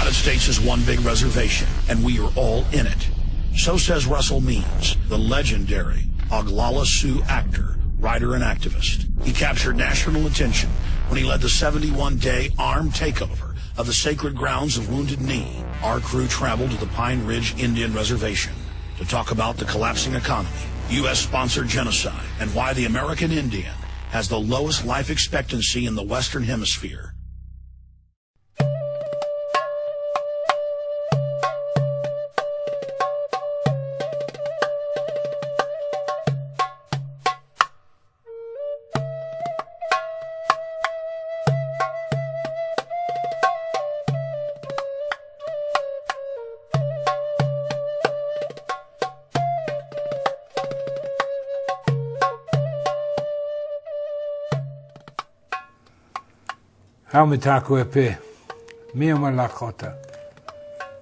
United States is one big reservation, and we are all in it. So says Russell Means, the legendary Oglala Sioux actor, writer, and activist. He captured national attention when he led the 71-day armed takeover of the sacred grounds of Wounded Knee. Our crew traveled to the Pine Ridge Indian Reservation to talk about the collapsing economy, U.S.-sponsored genocide, and why the American Indian has the lowest life expectancy in the Western Hemisphere.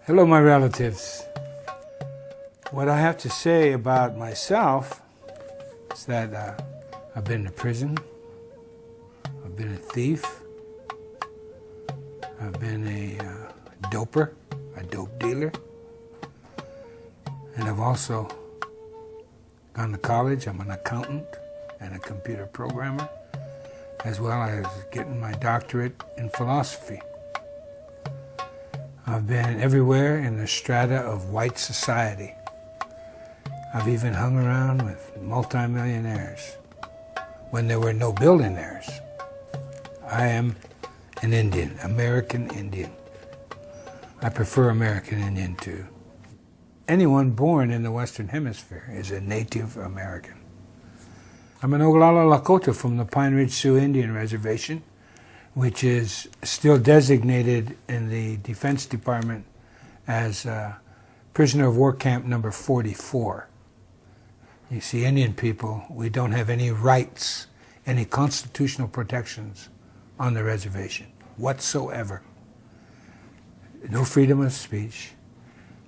Hello, my relatives. What I have to say about myself is that I've been to prison, I've been a thief, I've been a doper, a dope dealer, and I've also gone to college. I'm an accountant and a computer programmer, as well as getting my doctorate in philosophy. I've been everywhere in the strata of white society. I've even hung around with multimillionaires when there were no billionaires. I am an Indian, American Indian. I prefer American Indian to anyone born in the Western Hemisphere is a Native American. I'm an Oglala Lakota from the Pine Ridge Sioux Indian Reservation, which is still designated in the Defense Department as prisoner of war camp number 44. You see, Indian people, we don't have any rights, any constitutional protections on the reservation whatsoever. No freedom of speech,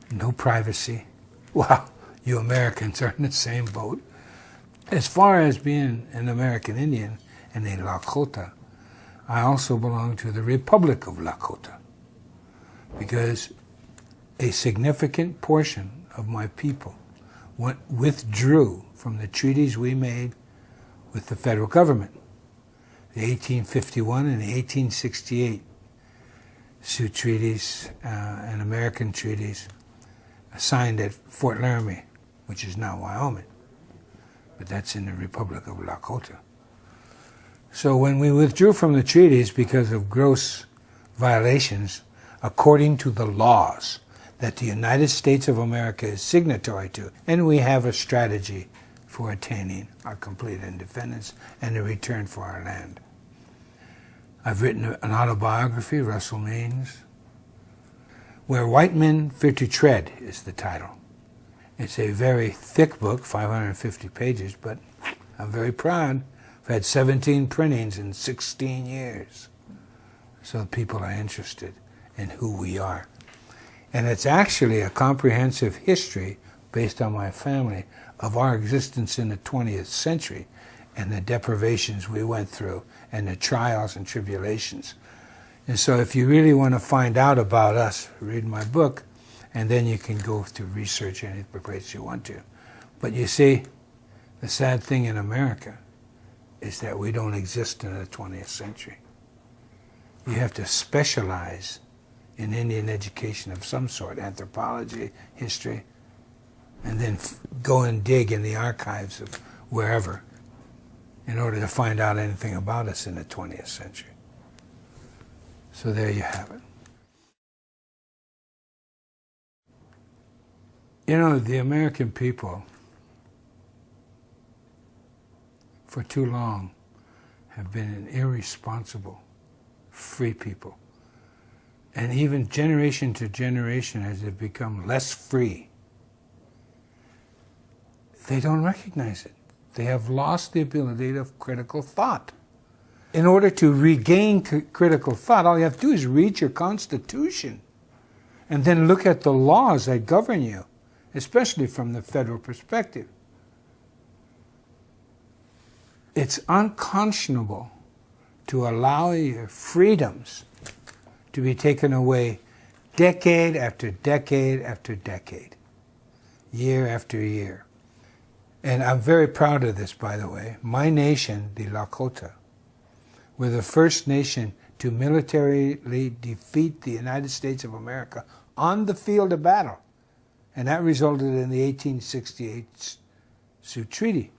no privacy. Well, you Americans are in the same boat. As far as being an American Indian and a Lakota, I also belong to the Republic of Lakota, because a significant portion of my people withdrew from the treaties we made with the federal government. The 1851 and the 1868 Sioux treaties and American treaties signed at Fort Laramie, which is now Wyoming. But that's in the Republic of Lakota. So when we withdrew from the treaties because of gross violations, according to the laws that the United States of America is signatory to, and we have a strategy for attaining our complete independence and a return for our land. I've written an autobiography, Russell Means, Where White Men Fear to Tread is the title. It's a very thick book, 550 pages, but I'm very proud. I've had 17 printings in 16 years. So people are interested in who we are. And it's actually a comprehensive history based on my family of our existence in the 20th century and the deprivations we went through and the trials and tribulations. And so if you really want to find out about us, read my book, and then you can go to research any place you want to. But you see, the sad thing in America is that we don't exist in the 20th century. You have to specialize in Indian education of some sort, anthropology, history, and then go and dig in the archives of wherever in order to find out anything about us in the 20th century. So there you have it. You know, the American people, for too long, have been an irresponsible, free people. And even generation to generation, as they've become less free, they don't recognize it. They have lost the ability of critical thought. In order to regain critical thought, all you have to do is read your Constitution and then look at the laws that govern you, especially from the federal perspective. It's unconscionable to allow your freedoms to be taken away decade after decade after decade, year after year. And I'm very proud of this, by the way. My nation, the Lakota, were the first nation to militarily defeat the United States of America on the field of battle. And that resulted in the 1868 Sioux Treaty.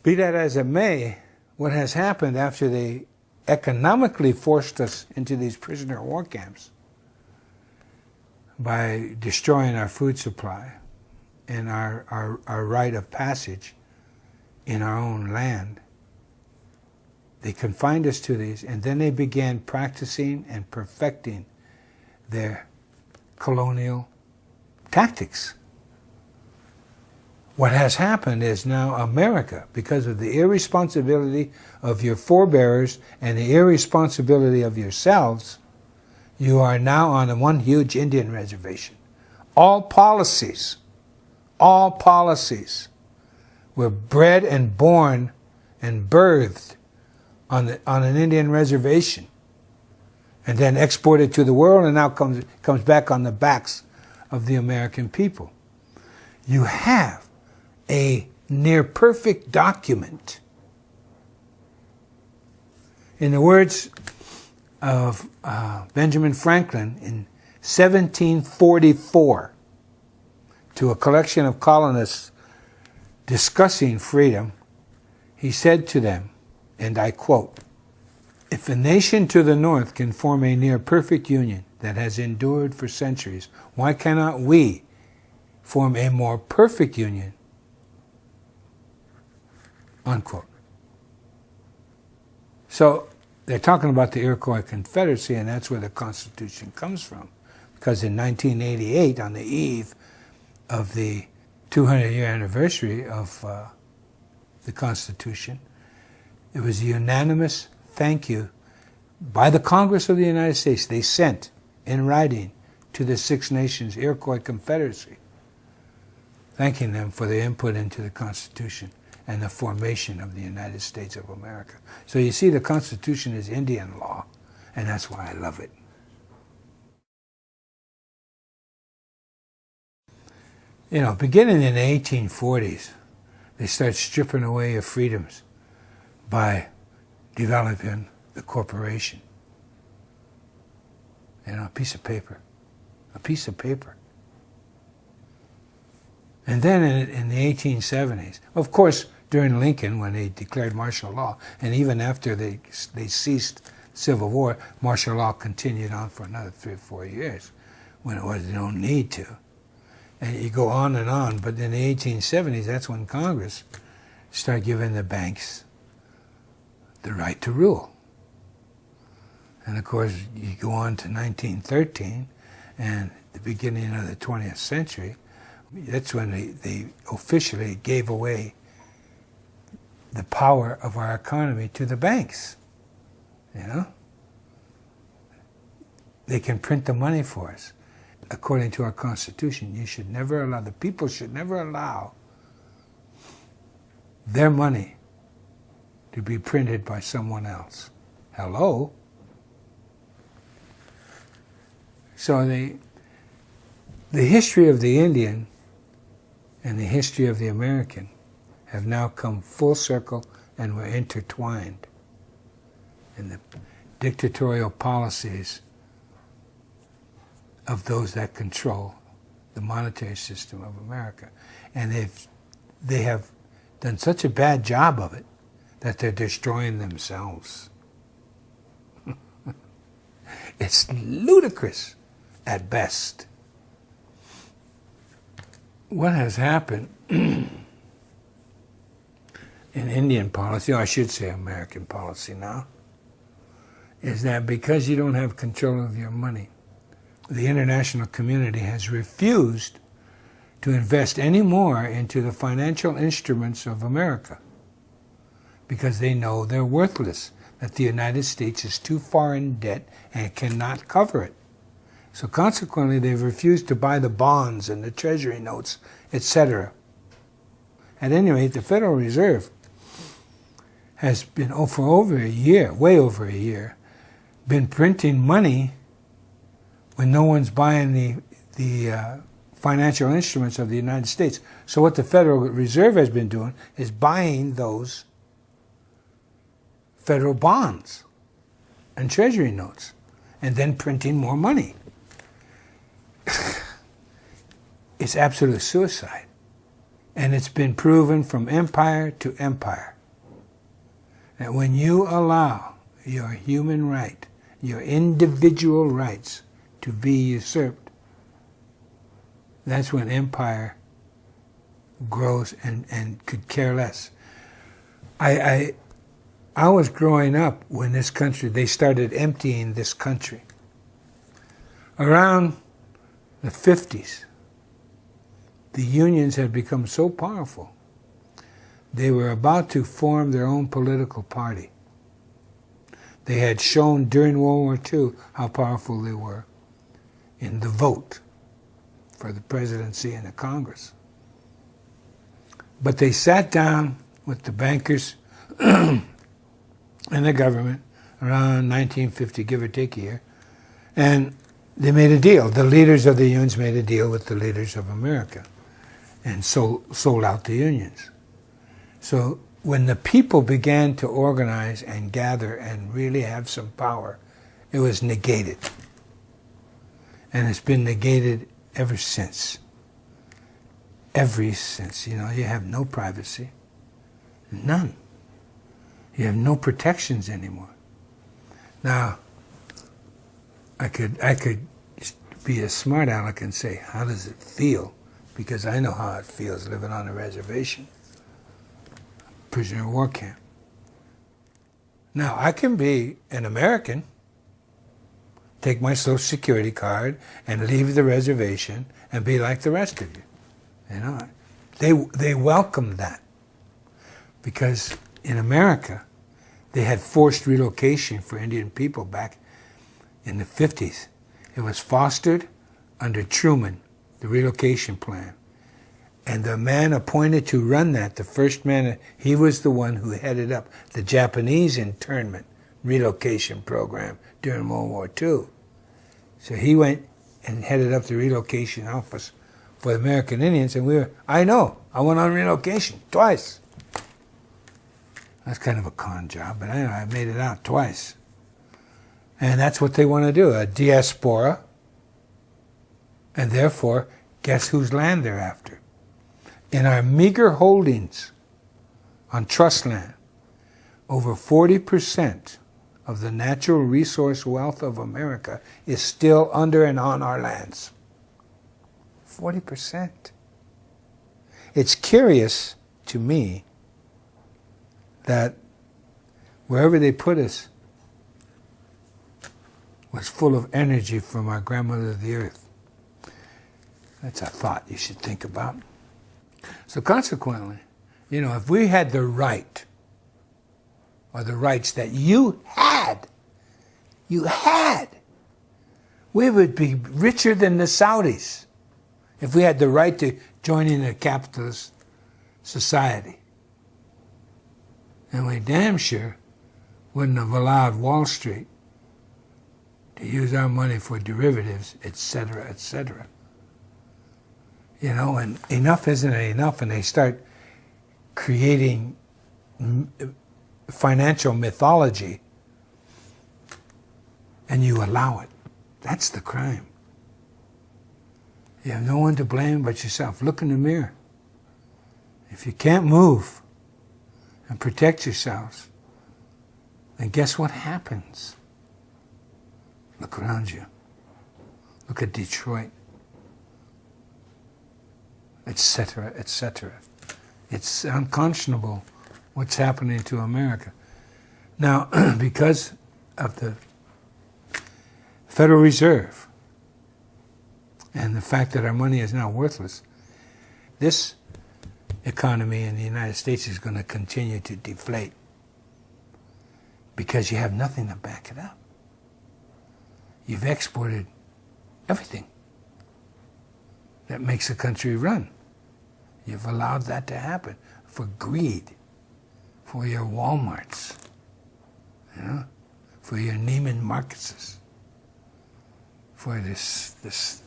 Be that as it may, what has happened after they economically forced us into these prisoner of war camps by destroying our food supply and our right of passage in our own land, they confined us to these, and then they began practicing and perfecting their colonial tactics. What has happened is now America, because of the irresponsibility of your forebears and the irresponsibility of yourselves, you are now on one huge Indian reservation. All policies were bred and born and birthed on an Indian reservation, and then exported to the world, and now comes back on the backs of the American people. You have a near-perfect document. In the words of Benjamin Franklin in 1744, to a collection of colonists discussing freedom, he said to them, and I quote, "If a nation to the north can form a near-perfect union that has endured for centuries, why cannot we form a more perfect union?" Unquote. So they're talking about the Iroquois Confederacy, and that's where the Constitution comes from. Because in 1988, on the eve of the 200-year anniversary of the Constitution, it was a unanimous thank you by the Congress of the United States. They sent in writing to the Six Nations Iroquois Confederacy, thanking them for their input into the Constitution and the formation of the United States of America. So you see, the Constitution is Indian law, and that's why I love it. You know, beginning in the 1840s, they start stripping away your freedoms by developing the corporation. You know, a piece of paper. A piece of paper. And then in the 1870s, of course, during Lincoln, when they declared martial law, and even after they ceased civil war, martial law continued on for another 3 or 4 years, when it was no need to. And you go on, but in the 1870s, that's when Congress started giving the banks the right to rule. And of course, you go on to 1913, and the beginning of the 20th century, that's when they officially gave away the power of our economy to the banks. You know? They can print the money for us. According to our Constitution, the people should never allow their money to be printed by someone else. Hello? So the history of the Indian and the history of the American have now come full circle, and were intertwined in the dictatorial policies of those that control the monetary system of America. And they have done such a bad job of it that they're destroying themselves. It's ludicrous at best. What has happened in Indian policy, or I should say American policy now, is that because you don't have control of your money, the international community has refused to invest any more into the financial instruments of America because they know they're worthless, that the United States is too far in debt and cannot cover it. So consequently, they've refused to buy the bonds and the treasury notes, etc. At any rate, the Federal Reserve has been, for over a year, way over a year, been printing money when no one's buying the financial instruments of the United States. So what the Federal Reserve has been doing is buying those federal bonds and treasury notes and then printing more money. It's absolute suicide. And it's been proven from empire to empire that when you allow your human right, your individual rights to be usurped, that's when empire grows and could care less. I was growing up when this country, they started emptying this country. Around the 50s, the unions had become so powerful, they were about to form their own political party. They had shown during World War II how powerful they were in the vote for the presidency and the Congress. But they sat down with the bankers and the government around 1950, give or take a year, and they made a deal. The leaders of the unions made a deal with the leaders of America and sold out the unions. So when the people began to organize and gather and really have some power, it was negated. And it's been negated ever since. Ever since. You know, you have no privacy. None. You have no protections anymore. Now, I could be a smart aleck and say, how does it feel? Because I know how it feels living on a reservation, prisoner of war camp. Now, I can be an American, take my Social Security card, and leave the reservation and be like the rest of you. You know, they welcome that because in America, they had forced relocation for Indian people back in the 50s. It was fostered under Truman, the relocation plan. And the man appointed to run that, the first man, he was the one who headed up the Japanese internment relocation program during World War II. So he went and headed up the relocation office for the American Indians, and I went on relocation twice. That's kind of a con job, but I made it out twice. And that's what they want to do, a diaspora. And therefore, guess whose land they're after? In our meager holdings on trust land, over 40% of the natural resource wealth of America is still under and on our lands. 40%. It's curious to me that wherever they put us was full of energy from our grandmother the earth. That's a thought you should think about. So consequently, you know, if we had the right, or the rights that you had, we would be richer than the Saudis if we had the right to join in a capitalist society. And we damn sure wouldn't have allowed Wall Street to use our money for derivatives, etc., etc. You know, and enough isn't enough, and they start creating financial mythology, and you allow it. That's the crime. You have no one to blame but yourself. Look in the mirror. If you can't move and protect yourselves, then guess what happens? Look around you. Look at Detroit, etc., etc. It's unconscionable what's happening to America. Now, because of the Federal Reserve and the fact that our money is now worthless, this economy in the United States is going to continue to deflate because you have nothing to back it up. You've exported everything that makes a country run. You've allowed that to happen for greed, for your Walmarts, you know, for your Neiman Marcuses, for this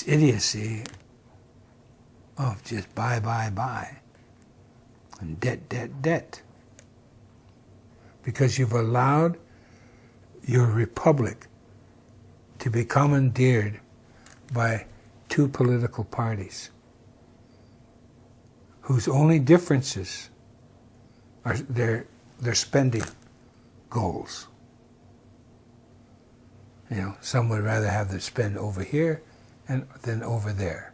idiocy of just buy, and debt. Because you've allowed your republic to be commandeered by two political parties whose only differences are their spending goals. You know, some would rather have them spend over here than over there.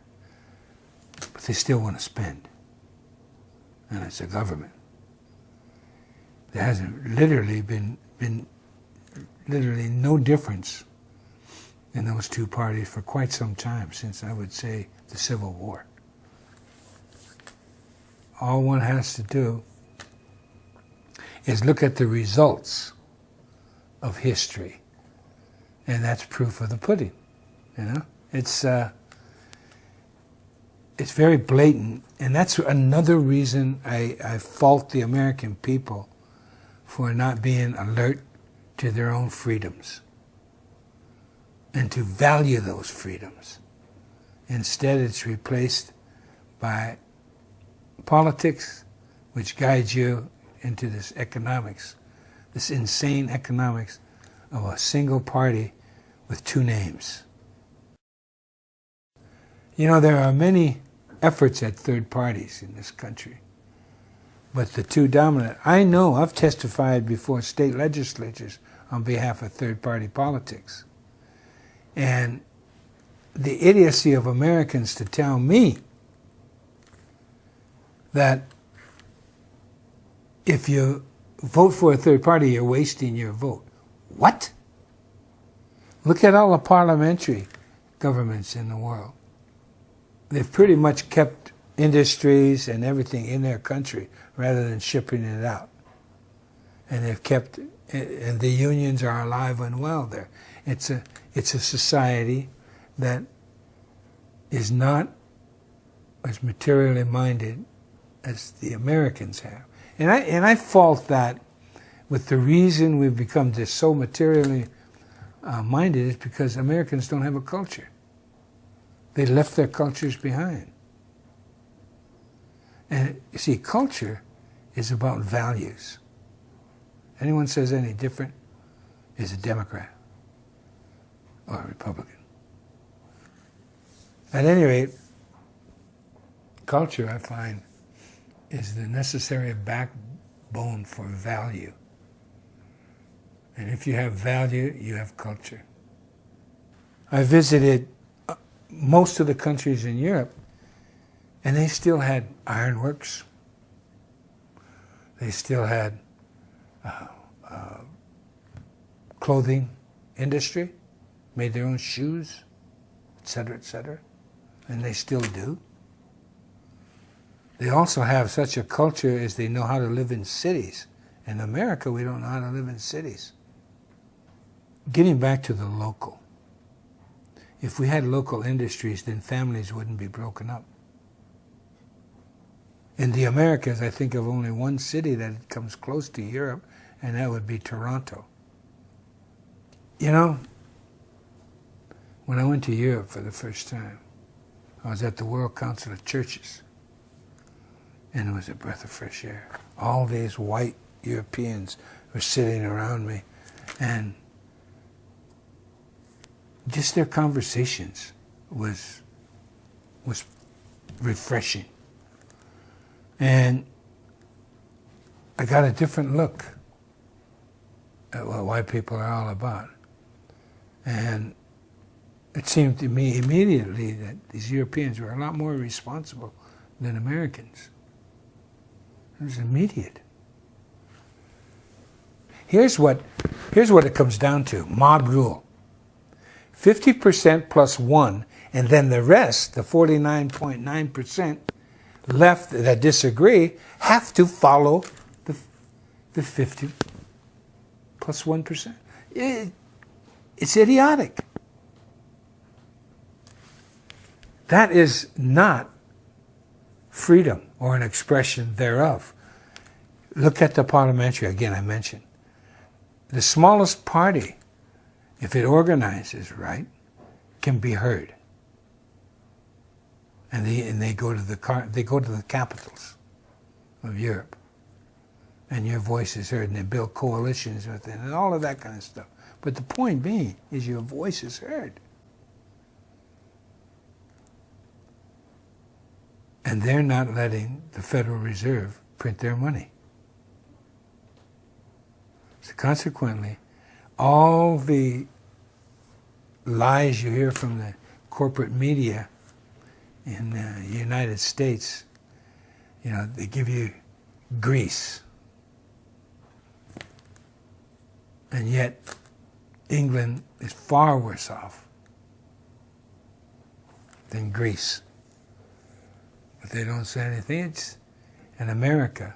But they still want to spend. And it's a government. There hasn't literally been literally no difference in those two parties for quite some time, since I would say the Civil War. All one has to do is look at the results of history, and that's proof of the pudding. You know, it's very blatant, and that's another reason I fault the American people for not being alert to their own freedoms and to value those freedoms. Instead, it's replaced by politics, which guides you into this economics, this insane economics of a single party with two names. You know, there are many efforts at third parties in this country, but the two dominant, I know I've testified before state legislatures on behalf of third party politics. And the idiocy of Americans to tell me that if you vote for a third party, you're wasting your vote. What? Look at all the parliamentary governments in the world. They've pretty much kept industries and everything in their country rather than shipping it out. And they've kept, and the unions are alive and well there. It's a society that is not as materially minded as the Americans have. And I fault that with the reason we've become just so materially minded is because Americans don't have a culture. They left their cultures behind. And you see, culture is about values. Anyone says any different is a Democrat or a Republican. At any rate, culture, I find, is the necessary backbone for value. And if you have value, you have culture. I visited most of the countries in Europe, and they still had ironworks. They still had clothing industry, made their own shoes, etc., and they still do. They also have such a culture as they know how to live in cities. In America, we don't know how to live in cities. Getting back to the local. If we had local industries, then families wouldn't be broken up. In the Americas, I think of only one city that comes close to Europe, and that would be Toronto. You know, when I went to Europe for the first time, I was at the World Council of Churches, and it was a breath of fresh air. All these white Europeans were sitting around me, and just their conversations was refreshing. And I got a different look at what white people are all about. And it seemed to me immediately that these Europeans were a lot more responsible than Americans. It was immediate. Here's what it comes down to, mob rule. 50% plus one, and then the rest, the 49.9% left that disagree, have to follow the 50 plus 1%. It's idiotic. That is not freedom or an expression thereof. Look at the parliamentary, again I mentioned. The smallest party if it organizes right, can be heard. And they go to the capitals of Europe, and your voice is heard, and they build coalitions with it, and all of that kind of stuff. But the point being is your voice is heard. And they're not letting the Federal Reserve print their money. So consequently, all the lies you hear from the corporate media in the United States, you know, they give you Greece. And yet, England is far worse off than Greece. But they don't say anything. It's in America.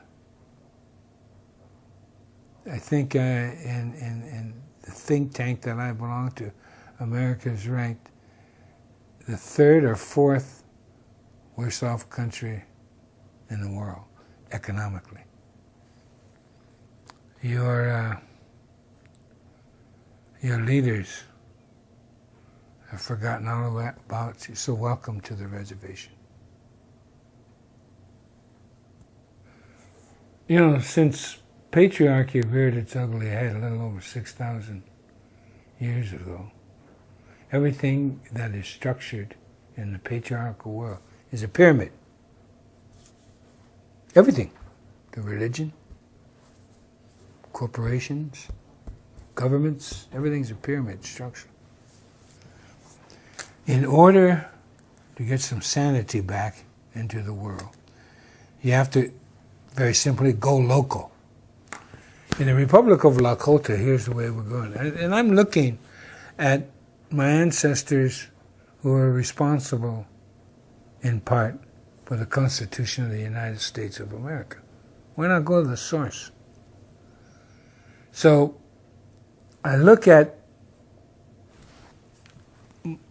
I think in the think tank that I belong to, America is ranked the 3rd or 4th worst off country in the world, economically. Your leaders have forgotten all about you, so welcome to the reservation. You know, since patriarchy reared its ugly head a little over 6,000 years ago, everything that is structured in the patriarchal world is a pyramid. Everything. The religion, corporations, governments, everything's a pyramid structure. In order to get some sanity back into the world, you have to very simply go local. In the Republic of Lakota, here's the way we're going. And I'm looking at my ancestors who are responsible in part for the Constitution of the United States of America. Why not go to the source? So I look at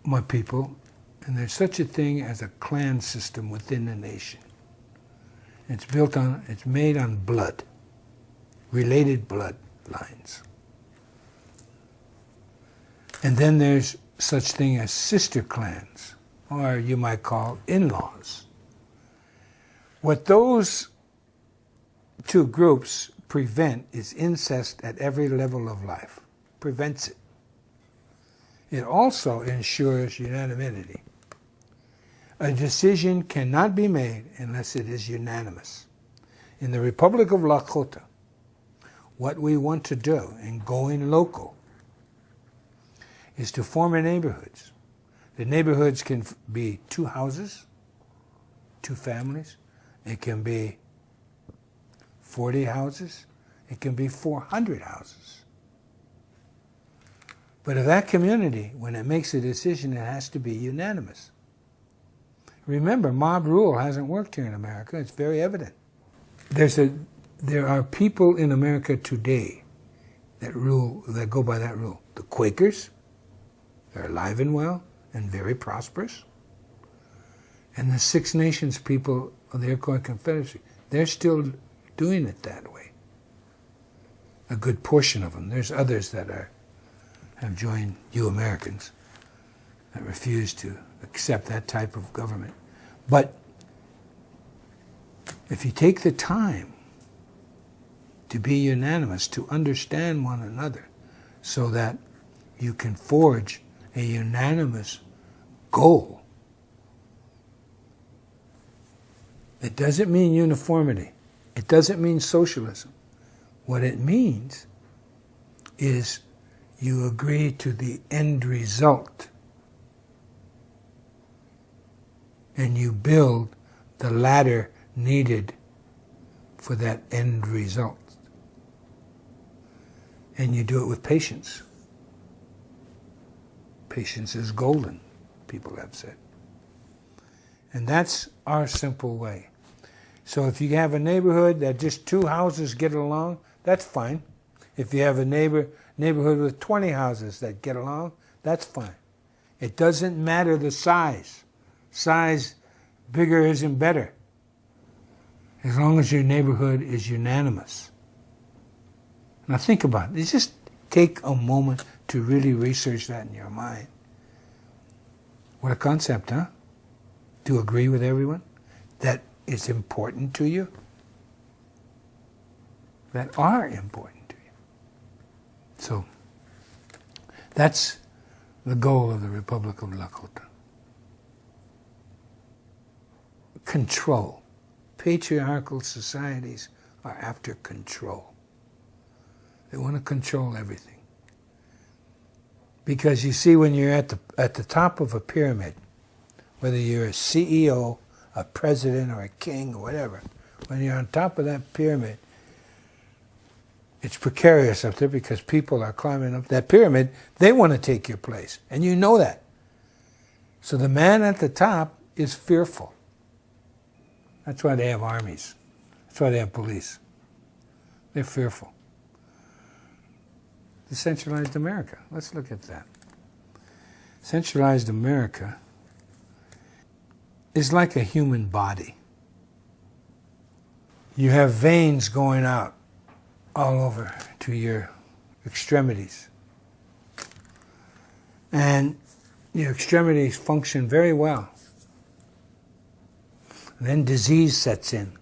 my people, and there's such a thing as a clan system within the nation. It's made on blood, related bloodlines. And then there's such thing as sister clans, or you might call in-laws. What those two groups prevent is incest at every level of life. Prevents it. It also ensures unanimity. A decision cannot be made unless it is unanimous. In the Republic of Lakota, what we want to do in going local is to form neighborhoods. The neighborhoods can be 2 houses, 2 families. It can be 40 houses. It can be 400 houses. But if that community, when it makes a decision, it has to be unanimous. Remember, mob rule hasn't worked here in America. It's very evident. There are people in America today that go by that rule. The Quakers, they're alive and well and very prosperous. And the Six Nations people of the Iroquois Confederacy, they're still doing it that way. A good portion of them. There's others that have joined you Americans that refuse to accept that type of government. But if you take the time to be unanimous, to understand one another, so that you can forge a unanimous goal, it doesn't mean uniformity. It doesn't mean socialism. What it means is you agree to the end result, and you build the ladder needed for that end result. And you do it with patience. Patience is golden, people have said. And that's our simple way. So if you have a neighborhood that just 2 houses get along, that's fine. If you have a neighborhood with 20 houses that get along, that's fine. It doesn't matter the size. Size, bigger isn't better, as long as your neighborhood is unanimous. Now think about it. Just take a moment to really research that in your mind. What a concept, huh? To agree with everyone that is important to you, that are important to you. So, that's the goal of the Republic of Lakota. Control. Patriarchal societies are after control. They want to control everything. Because you see, when you're at the top of a pyramid, whether you're a CEO, a president, or a king, or whatever, when you're on top of that pyramid, it's precarious up there because people are climbing up that pyramid. They want to take your place, and you know that. So the man at the top is fearful. That's why they have armies. That's why they have police. They're fearful. Decentralized America. Let's look at that. Centralized America is like a human body. You have veins going out all over to your extremities. And your extremities function very well. And then disease sets in.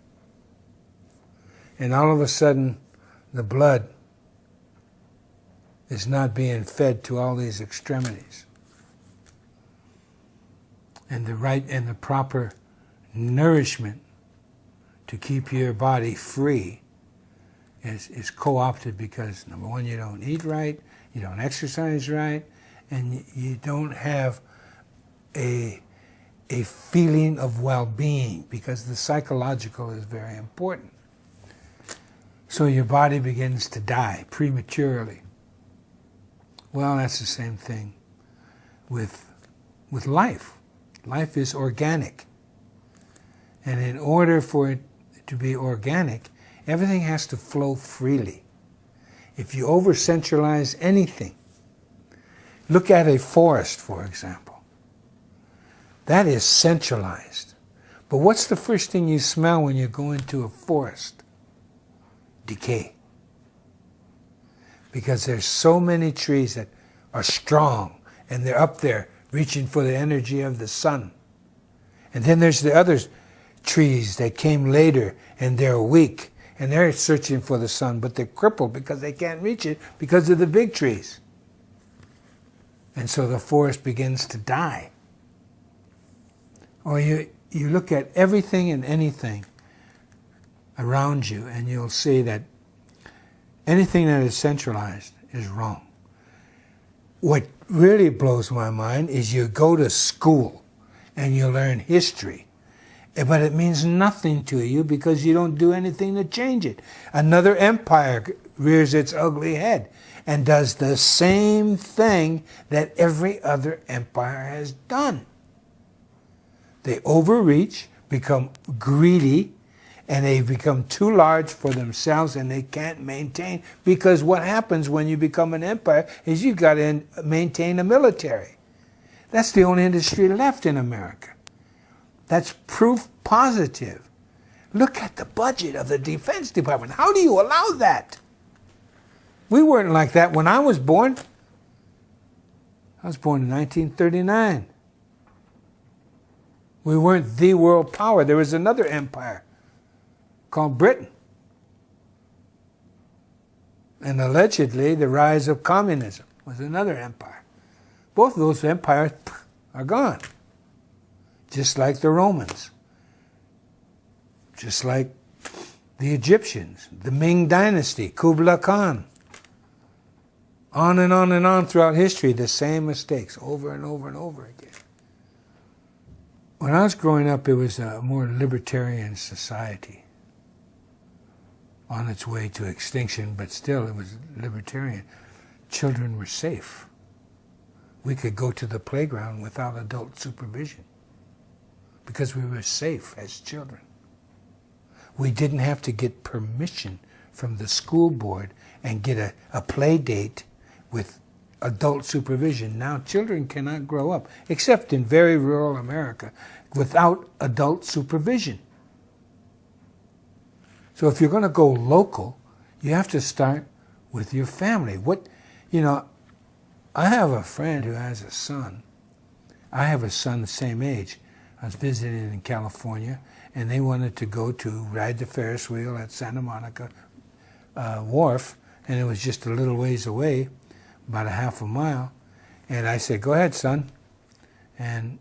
And all of a sudden, the blood is not being fed to all these extremities. And the right and the proper nourishment to keep your body free is co-opted because, number one, you don't eat right, you don't exercise right, and you don't have a feeling of well-being, because the psychological is very important. So your body begins to die prematurely. Well, that's the same thing with life. Life is organic. And in order for it to be organic, everything has to flow freely. If you over-centralize anything, look at a forest, for example. That is centralized. But what's the first thing you smell when you go into a forest? Decay. Because there's so many trees that are strong, and they're up there reaching for the energy of the sun. And then there's the other trees that came later, and they're weak, and they're searching for the sun, but they're crippled because they can't reach it because of the big trees. And so the forest begins to die. Or you look at everything and anything around you, and you'll see that anything that is centralized is wrong. What really blows my mind is you go to school and you learn history, but it means nothing to you because you don't do anything to change it. Another empire rears its ugly head and does the same thing that every other empire has done. They overreach, become greedy, and they become too large for themselves, and they can't maintain, because what happens when you become an empire is you've got to maintain a military. That's the only industry left in America. That's proof positive. Look at the budget of the Defense Department. How do you allow that? We weren't like that when I was born. I was born in 1939. We weren't the world power. There was another empire called Britain. And allegedly, the rise of communism was another empire. Both of those empires are gone. Just like the Romans. Just like the Egyptians, the Ming Dynasty, Kublai Khan. On and on and on throughout history, the same mistakes over and over and over again. When I was growing up, it was a more libertarian society on its way to extinction, but still it was libertarian. Children were safe. We could go to the playground without adult supervision because we were safe as children. We didn't have to get permission from the school board and get a play date with adult supervision. Now children cannot grow up, except in very rural America, without adult supervision. So if you're going to go local, you have to start with your family. I have a friend who has a son. I have a son the same age. I was visiting in California, and they wanted to go to ride the Ferris wheel at Santa Monica Wharf, and it was just a little ways away, about a half a mile. And I said, "Go ahead, son." And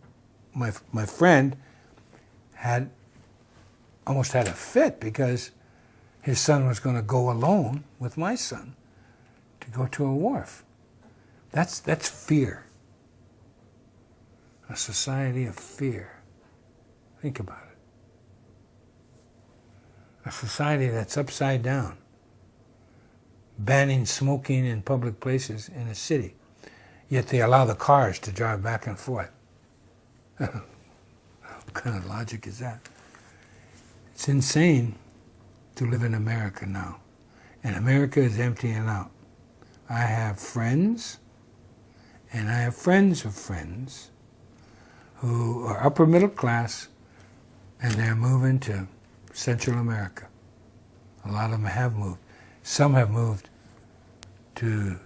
my friend almost had a fit because his son was going to go alone with my son to go to a wharf. That's fear. A society of fear. Think about it. A society that's upside down, banning smoking in public places in a city, yet they allow the cars to drive back and forth. What kind of logic is that? It's insane to live in America now. And America is emptying out. I have friends, and I have friends of friends who are upper middle class, and they're moving to Central America. A lot of them have moved. Some have moved to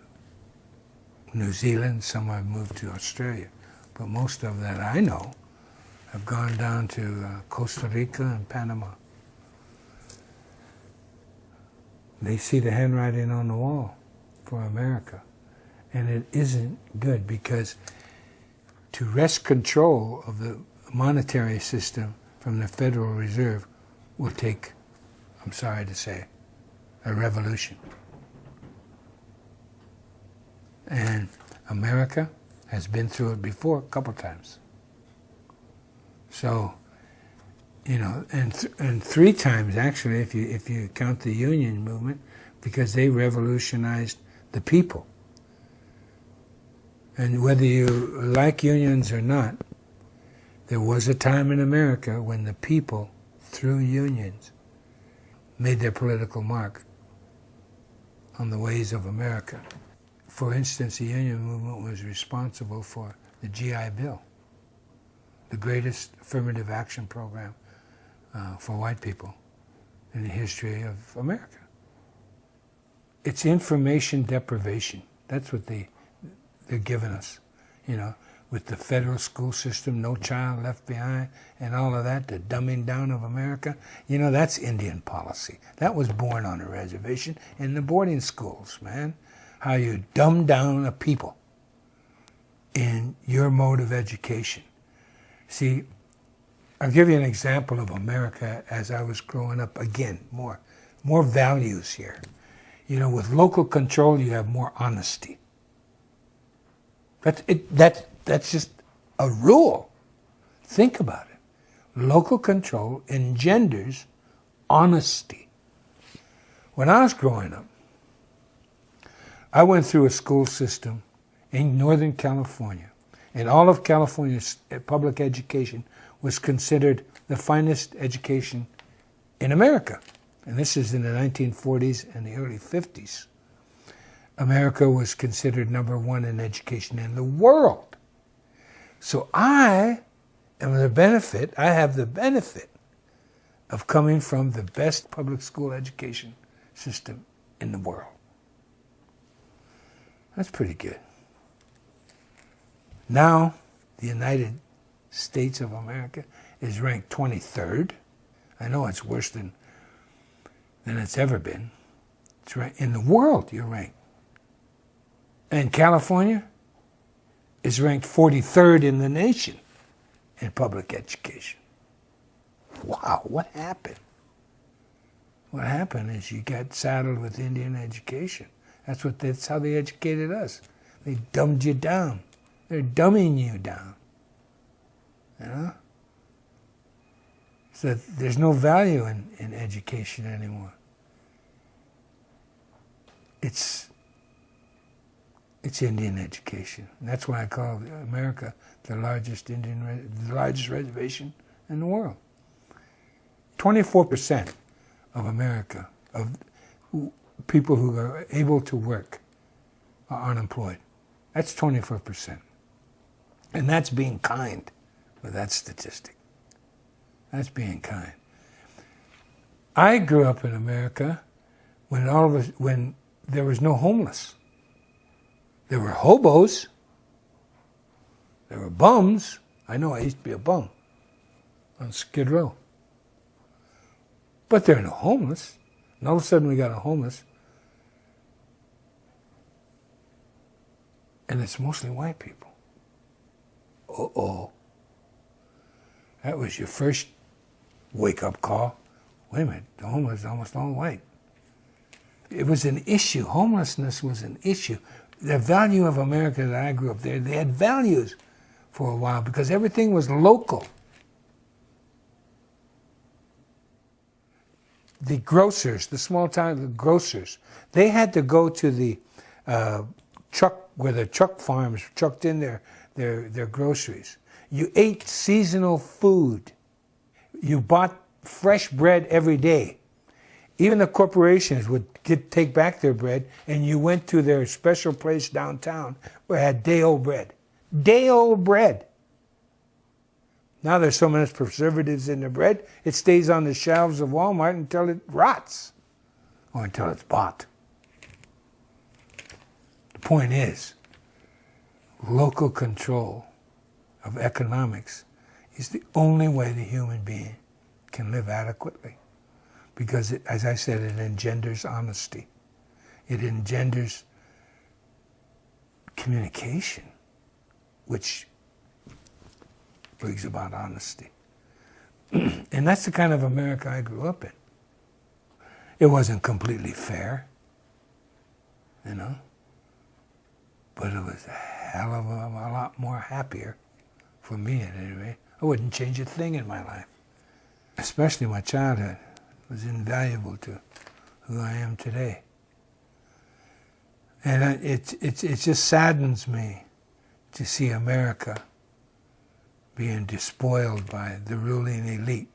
New Zealand, some have moved to Australia. But most of that I know have gone down to Costa Rica and Panama. They see the handwriting on the wall for America. And it isn't good, because to wrest control of the monetary system from the Federal Reserve will take, I'm sorry to say, a revolution. And America has been through it before a couple times. So, and 3 times actually, if you count the union movement, because they revolutionized the people. And whether you like unions or not, there was a time in America when the people, through unions, made their political mark on the ways of America. For instance, the union movement was responsible for the GI Bill, the greatest affirmative action program for white people in the history of America. It's information deprivation. That's what they're giving us, with the federal school system, no child left behind, and all of that, the dumbing down of America. That's Indian policy. That was born on a reservation in the boarding schools, man. How you dumb down a people in your mode of education. See, I'll give you an example of America as I was growing up. Again, more values here. With local control, you have more honesty. That's just a rule. Think about it. Local control engenders honesty. When I was growing up, I went through a school system in Northern California, and all of California's public education was considered the finest education in America. And this is in the 1940s and the early 50s. America was considered #1 in education in the world. So I have the benefit of coming from the best public school education system in the world. That's pretty good. Now, the United States of America is ranked 23rd. I know it's worse than it's ever been. It's ranked, in the world, you're ranked. And California is ranked 43rd in the nation in public education. Wow, what happened? What happened is you got saddled with Indian education. That's how they educated us. They dumbed you down. They're dumbing you down. So there's no value in education anymore. It's Indian education. And that's why I call America the largest reservation in the world. 24% of America, of people who are able to work, are unemployed. That's 24%. And that's being kind with that statistic. That's being kind. I grew up in America when there was no homeless. There were hobos. There were bums. I know I used to be a bum on Skid Row. But there are no homeless. And all of a sudden we got a homeless. And it's mostly white people. Uh-oh. That was your first wake-up call. Wait a minute, the homeless is almost all white. It was an issue. Homelessness was an issue. The value of America that I grew up there, they had values for a while because everything was local. The grocers, the small town grocers, they had to go to the truck, where the truck farms trucked in their groceries. You ate seasonal food. You bought fresh bread every day. Even the corporations would take back their bread, and you went to their special place downtown where it had day-old bread. Day-old bread. Now there's so many preservatives in the bread, it stays on the shelves of Walmart until it rots, or until it's bought. The point is, local control of economics is the only way the human being can live adequately. Because, as I said, it engenders honesty. It engenders communication, which brings about honesty. And that's the kind of America I grew up in. It wasn't completely fair, you know, but it was a hell of a lot more happier for me at any rate. I wouldn't change a thing in my life, especially my childhood. It was invaluable to who I am today. And it just saddens me to see America being despoiled by the ruling elite.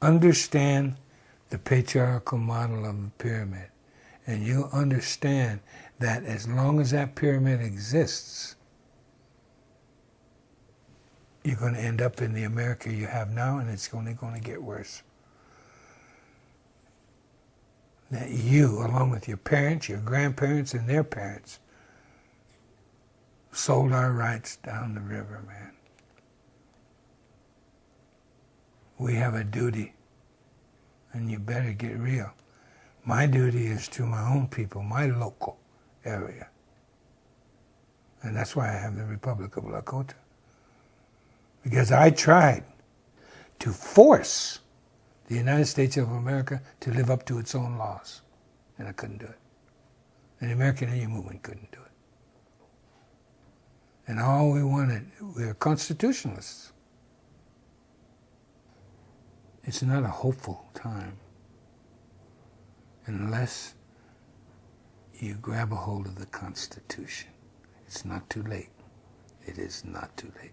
Understand the patriarchal model of the pyramid, and you'll understand that as long as that pyramid exists, you're going to end up in the America you have now, and it's only going to get worse. That you, along with your parents, your grandparents, and their parents, sold our rights down the river, man. We have a duty, and you better get real. My duty is to my own people, my local area. And that's why I have the Republic of Lakota. Because I tried to force the United States of America to live up to its own laws, and I couldn't do it. And the American Indian movement couldn't do it. And all we wanted, we were constitutionalists. It's not a hopeful time unless you grab a hold of the Constitution. It's not too late. It is not too late.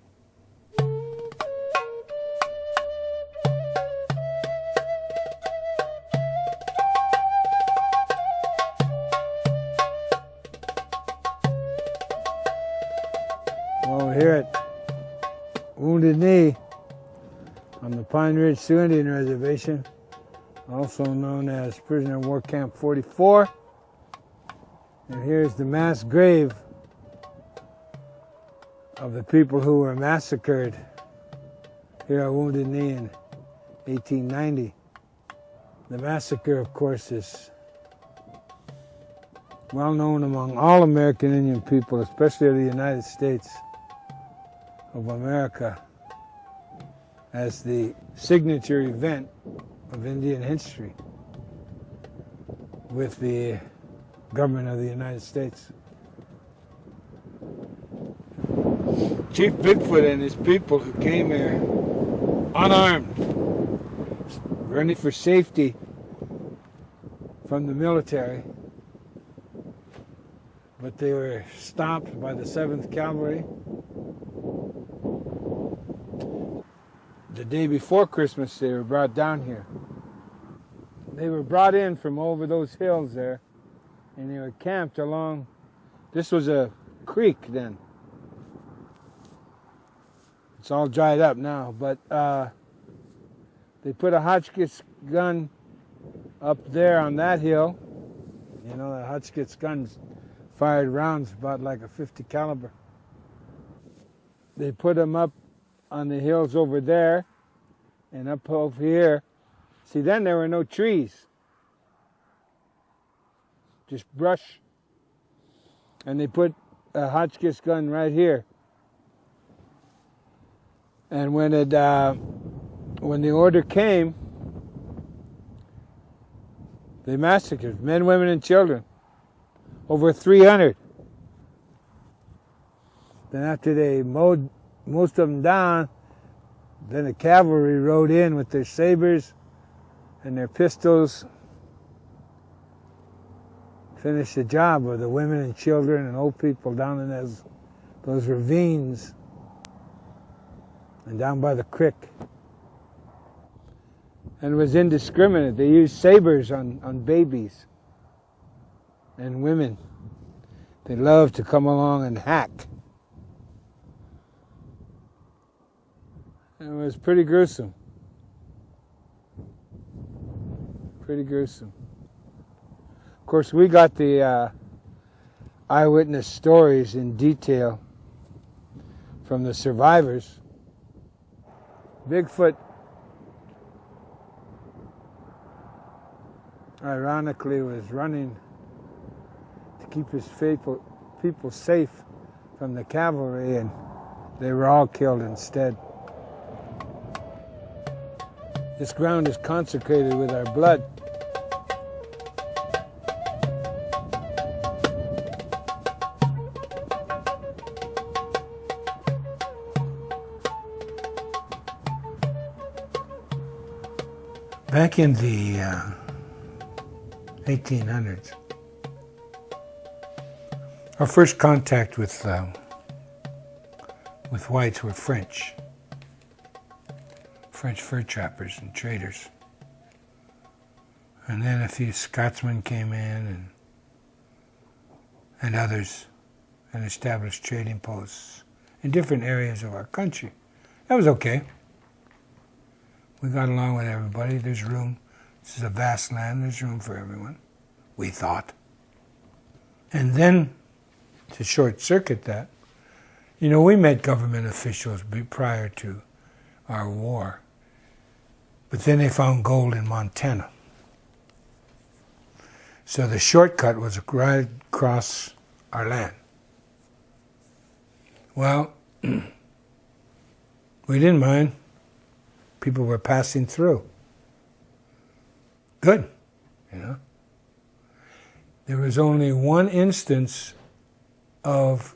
Well, we're here at Wounded Knee on the Pine Ridge Sioux Indian Reservation, also known as Prisoner of War Camp 44. And here's the mass grave of the people who were massacred here at Wounded Knee in 1890. The massacre, of course, is well known among all American Indian people, especially of the United States of America, as the signature event of Indian history with the government of the United States. Chief Bigfoot and his people who came here unarmed, running for safety from the military, but they were stopped by the 7th Cavalry. The day before Christmas, they were brought down here. They were brought in from over those hills there, and they were camped along. This was a creek then. It's all dried up now, but they put a Hotchkiss gun up there on that hill. You know, the Hotchkiss guns fired rounds about like a .50 caliber. They put them up on the hills over there and up over here. See, then there were no trees, just brush. And they put a Hotchkiss gun right here. And when the order came, they massacred men, women, and children. Over 300. Then after they mowed most of them down, then the cavalry rode in with their sabers and their pistols, finished the job of the women and children and old people down in those ravines and down by the creek. And it was indiscriminate. They used sabers on babies and women. They loved to come along and hack. It was pretty gruesome. Pretty gruesome. Of course, we got the eyewitness stories in detail from the survivors. Bigfoot, ironically, was running to keep his people safe from the cavalry, and they were all killed instead. This ground is consecrated with our blood. Back in the 1800s, our first contact with whites were French fur trappers and traders. And then a few Scotsmen came in and others and established trading posts in different areas of our country. That was okay. We got along with everybody. There's room. This is a vast land. There's room for everyone, we thought. And then, to short circuit that, we met government officials prior to our war. But then they found gold in Montana. So the shortcut was right across our land. Well, we didn't mind. People were passing through. Good, There was only one instance of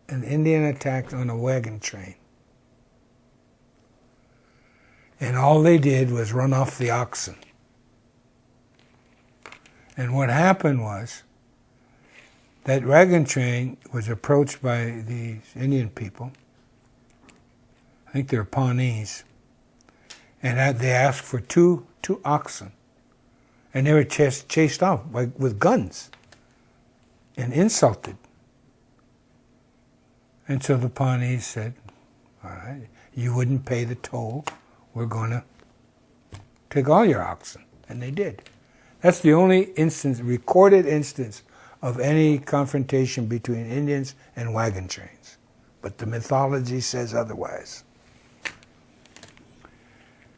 an Indian attack on a wagon train. And all they did was run off the oxen. And what happened was that wagon train was approached by these Indian people. I think they're Pawnees. And they asked for two oxen. And they were chased off with guns and insulted. And so the Pawnees said, all right, you wouldn't pay the toll. We're going to take all your oxen. And they did. That's the only recorded instance of any confrontation between Indians and wagon trains. But the mythology says otherwise.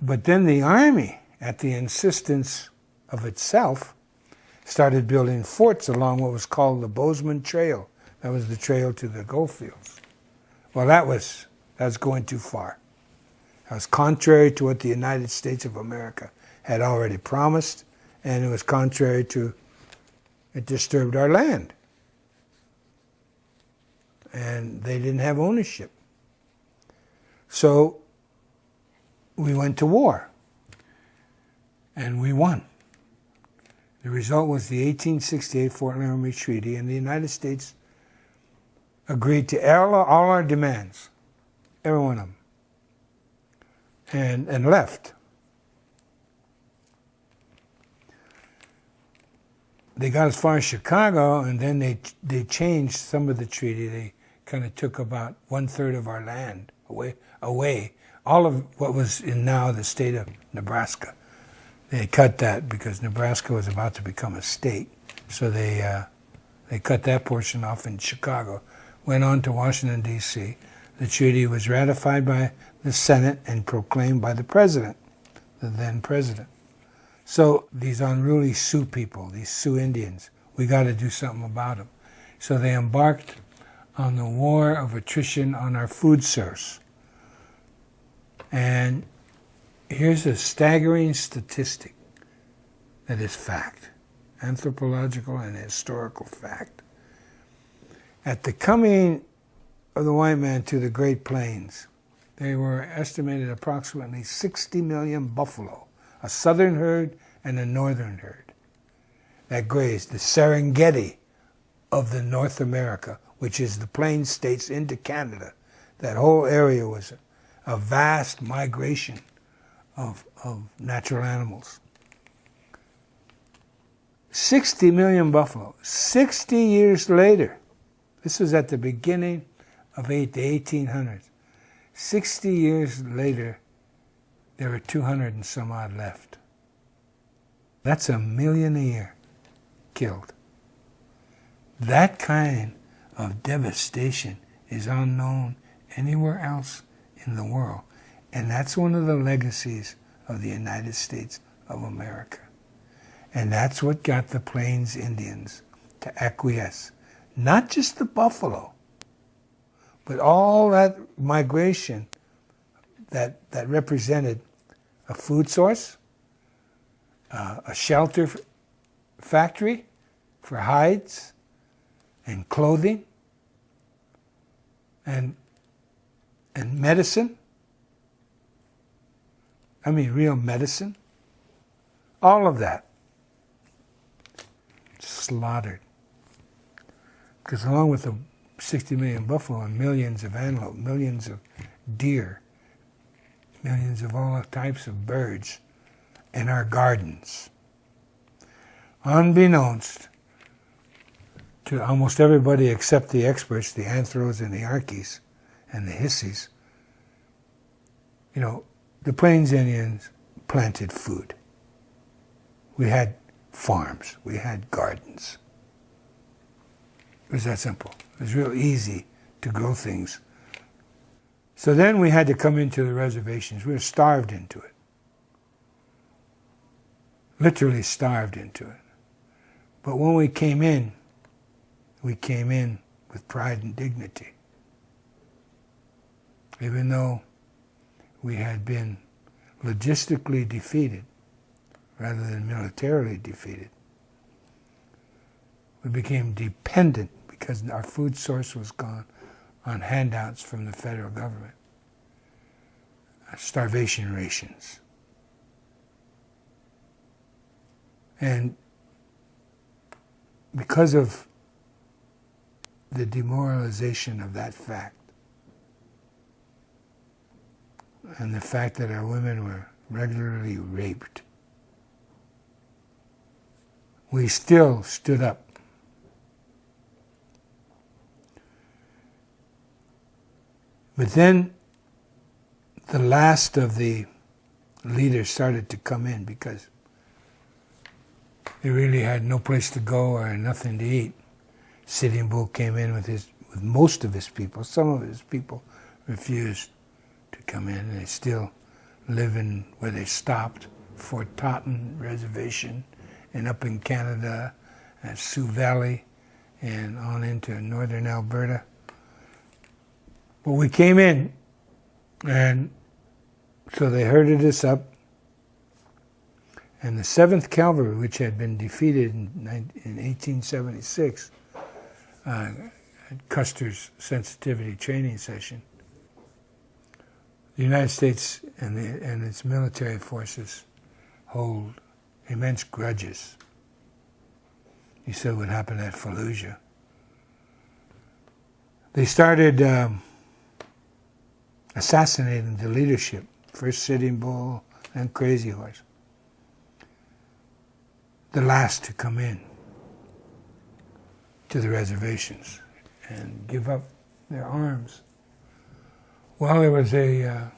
But then the army, at the insistence of itself, started building forts along what was called the Bozeman Trail. That was the trail to the goldfields. Well, that's going too far. That was contrary to what the United States of America had already promised, and it was contrary to, it disturbed our land. And they didn't have ownership. So we went to war, and we won. The result was the 1868 Fort Laramie Treaty, and the United States agreed to all our demands, every one of them, and left. They got as far as Chicago, and then they changed some of the treaty. They kind of took about 1/3 of our land away. All of what was in now the state of Nebraska. They cut that because Nebraska was about to become a state. So they They cut that portion off in Chicago, went on to Washington, D.C. The treaty was ratified by the Senate and proclaimed by the president, the then president. So these unruly Sioux people, these Sioux Indians, we got to do something about them. So they embarked on the war of attrition on our food source. And here's a staggering statistic that is fact, anthropological and historical fact. At the coming of the white man to the Great Plains, there were estimated approximately 60 million buffalo, a southern herd and a northern herd, that grazed the Serengeti of the North America, which is the Plains states into Canada. That whole area was a vast migration of natural animals. 60 million buffalo. 60 years later, this was at the beginning of the 1800s. 60 years later, there were 200 and some odd left. That's 1 million a year killed. That kind of devastation is unknown anywhere else in the world. And that's one of the legacies of the United States of America. And that's what got the Plains Indians to acquiesce. Not just the buffalo, but all that migration that represented a food source, a shelter factory for hides and clothing and medicine. I mean, real medicine. All of that slaughtered. Because along with the 60 million buffalo and millions of antelope, millions of deer, millions of all types of birds in our gardens, unbeknownst to almost everybody except the experts, the anthros and the archies and the hissies, you know, the Plains Indians planted food. We had farms. We had gardens. It was that simple. It was real easy to grow things. So then we had to come into the reservations. We were starved into it. Literally starved into it. But when we came in with pride and dignity. Even though we had been logistically defeated rather than militarily defeated. We became dependent because our food source was gone on handouts from the federal government. Starvation rations. And because of the demoralization of that fact, and the fact that our women were regularly raped, we still stood up. But then the last of the leaders started to come in because they really had no place to go or nothing to eat. Sitting Bull came in with most of his people. Some of his people refused to come in. They still live in where they stopped, Fort Totten Reservation, and up in Canada, at Sioux Valley, and on into northern Alberta. But we came in, and so they herded us up, and the 7th Cavalry, which had been defeated in 1876, at Custer's sensitivity training session, the United States and its military forces hold immense grudges. You said what happened at Fallujah. They started assassinating the leadership, first Sitting Bull, then Crazy Horse. The last to come in to the reservations and give up their arms. Well, there was a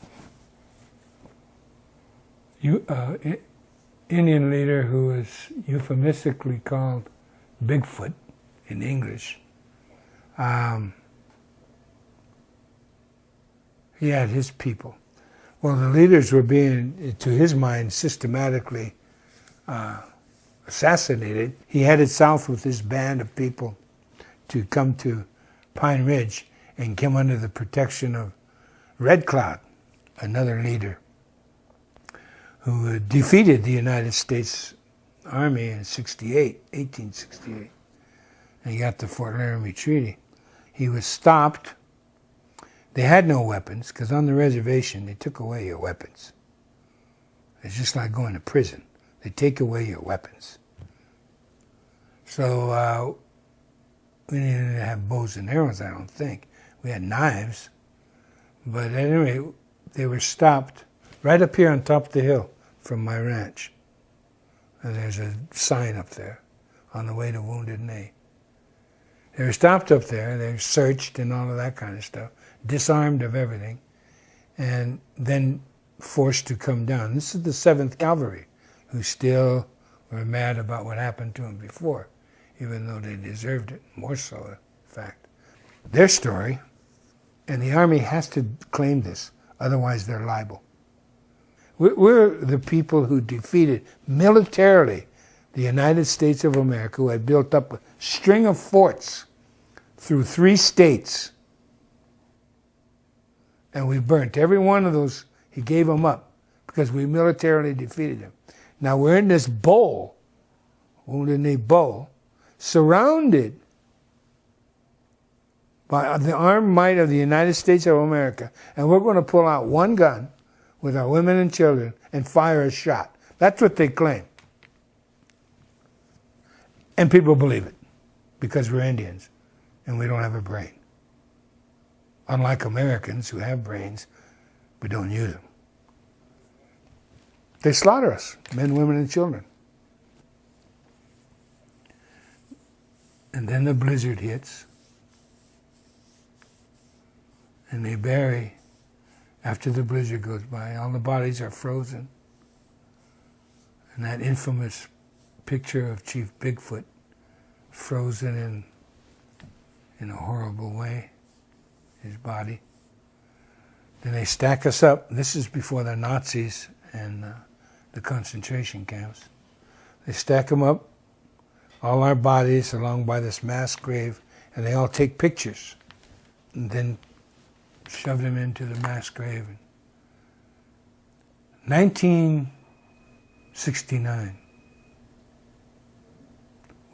Indian leader who was euphemistically called Bigfoot in English. He had his people. Well, the leaders were being, to his mind, systematically assassinated. He headed south with his band of people to come to Pine Ridge and come under the protection of Red Cloud, another leader who defeated the United States Army in 1868. And he got the Fort Laramie Treaty. He was stopped. They had no weapons, because on the reservation, they took away your weapons. It's just like going to prison. They take away your weapons. So we didn't have bows and arrows, I don't think. We had knives. But at any rate, they were stopped right up here on top of the hill from my ranch. And there's a sign up there, on the way to Wounded Knee. They were stopped up there, they were searched and all of that kind of stuff, disarmed of everything, and then forced to come down. This is the 7th Cavalry, who still were mad about what happened to them before, even though they deserved it, more so, in fact. Their story, and the Army has to claim this, otherwise they're liable. We're the people who defeated militarily the United States of America, who had built up a string of forts through 3 states. And we burnt every one of those. He gave them up because we militarily defeated them. Now we're in this bowl, Wounded Knee Bowl, surrounded by the armed might of the United States of America, and we're going to pull out one gun with our women and children and fire a shot. That's what they claim. And people believe it because we're Indians and we don't have a brain. Unlike Americans who have brains but don't use them. They slaughter us, men, women, and children. And then the blizzard hits and they bury. After the blizzard goes by, all the bodies are frozen. And that infamous picture of Chief Bigfoot frozen in a horrible way, his body. Then they stack us up. This is before the Nazis and the concentration camps. They stack them up, all our bodies along by this mass grave, and they all take pictures. And then shoved him into the mass grave. 1969,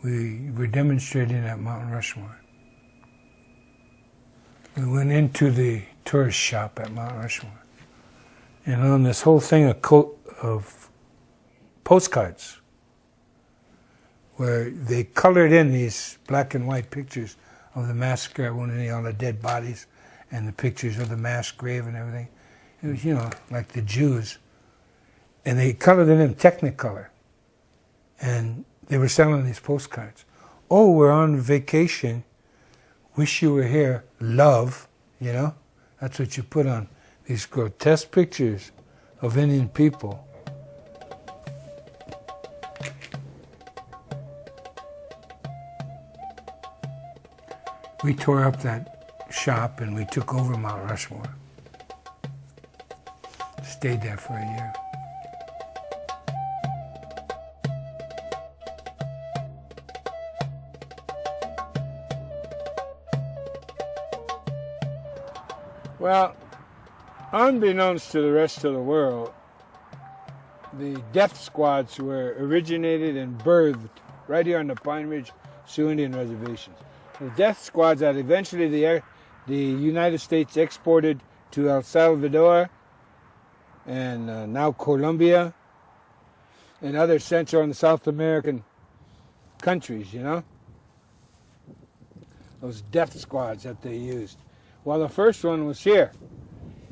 we were demonstrating at Mount Rushmore. We went into the tourist shop at Mount Rushmore, and on this whole thing of postcards, where they colored in these black and white pictures of the massacre at Wounded Knee, all the dead bodies, and the pictures of the mass grave and everything. It was, like the Jews. And they colored it in Technicolor. And they were selling these postcards. Oh, we're on vacation. Wish you were here. Love, That's what you put on these grotesque pictures of Indian people. We tore up that shop and we took over Mount Rushmore. Stayed there for a year. Well, unbeknownst to the rest of the world, the death squads were originated and birthed right here on the Pine Ridge Sioux Indian reservations. The death squads that eventually the United States exported to El Salvador and now Colombia and other Central and South American countries, Those death squads that they used. Well, the first one was here.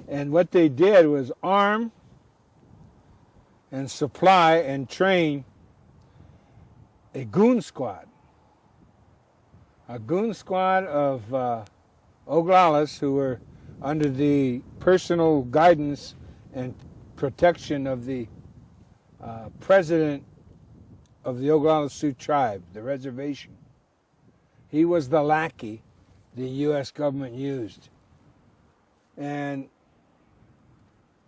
And what they did was arm and supply and train a goon squad. A goon squad of Oglalas who were under the personal guidance and protection of the president of the Oglala Sioux tribe, the reservation. He was the lackey the U.S. government used. And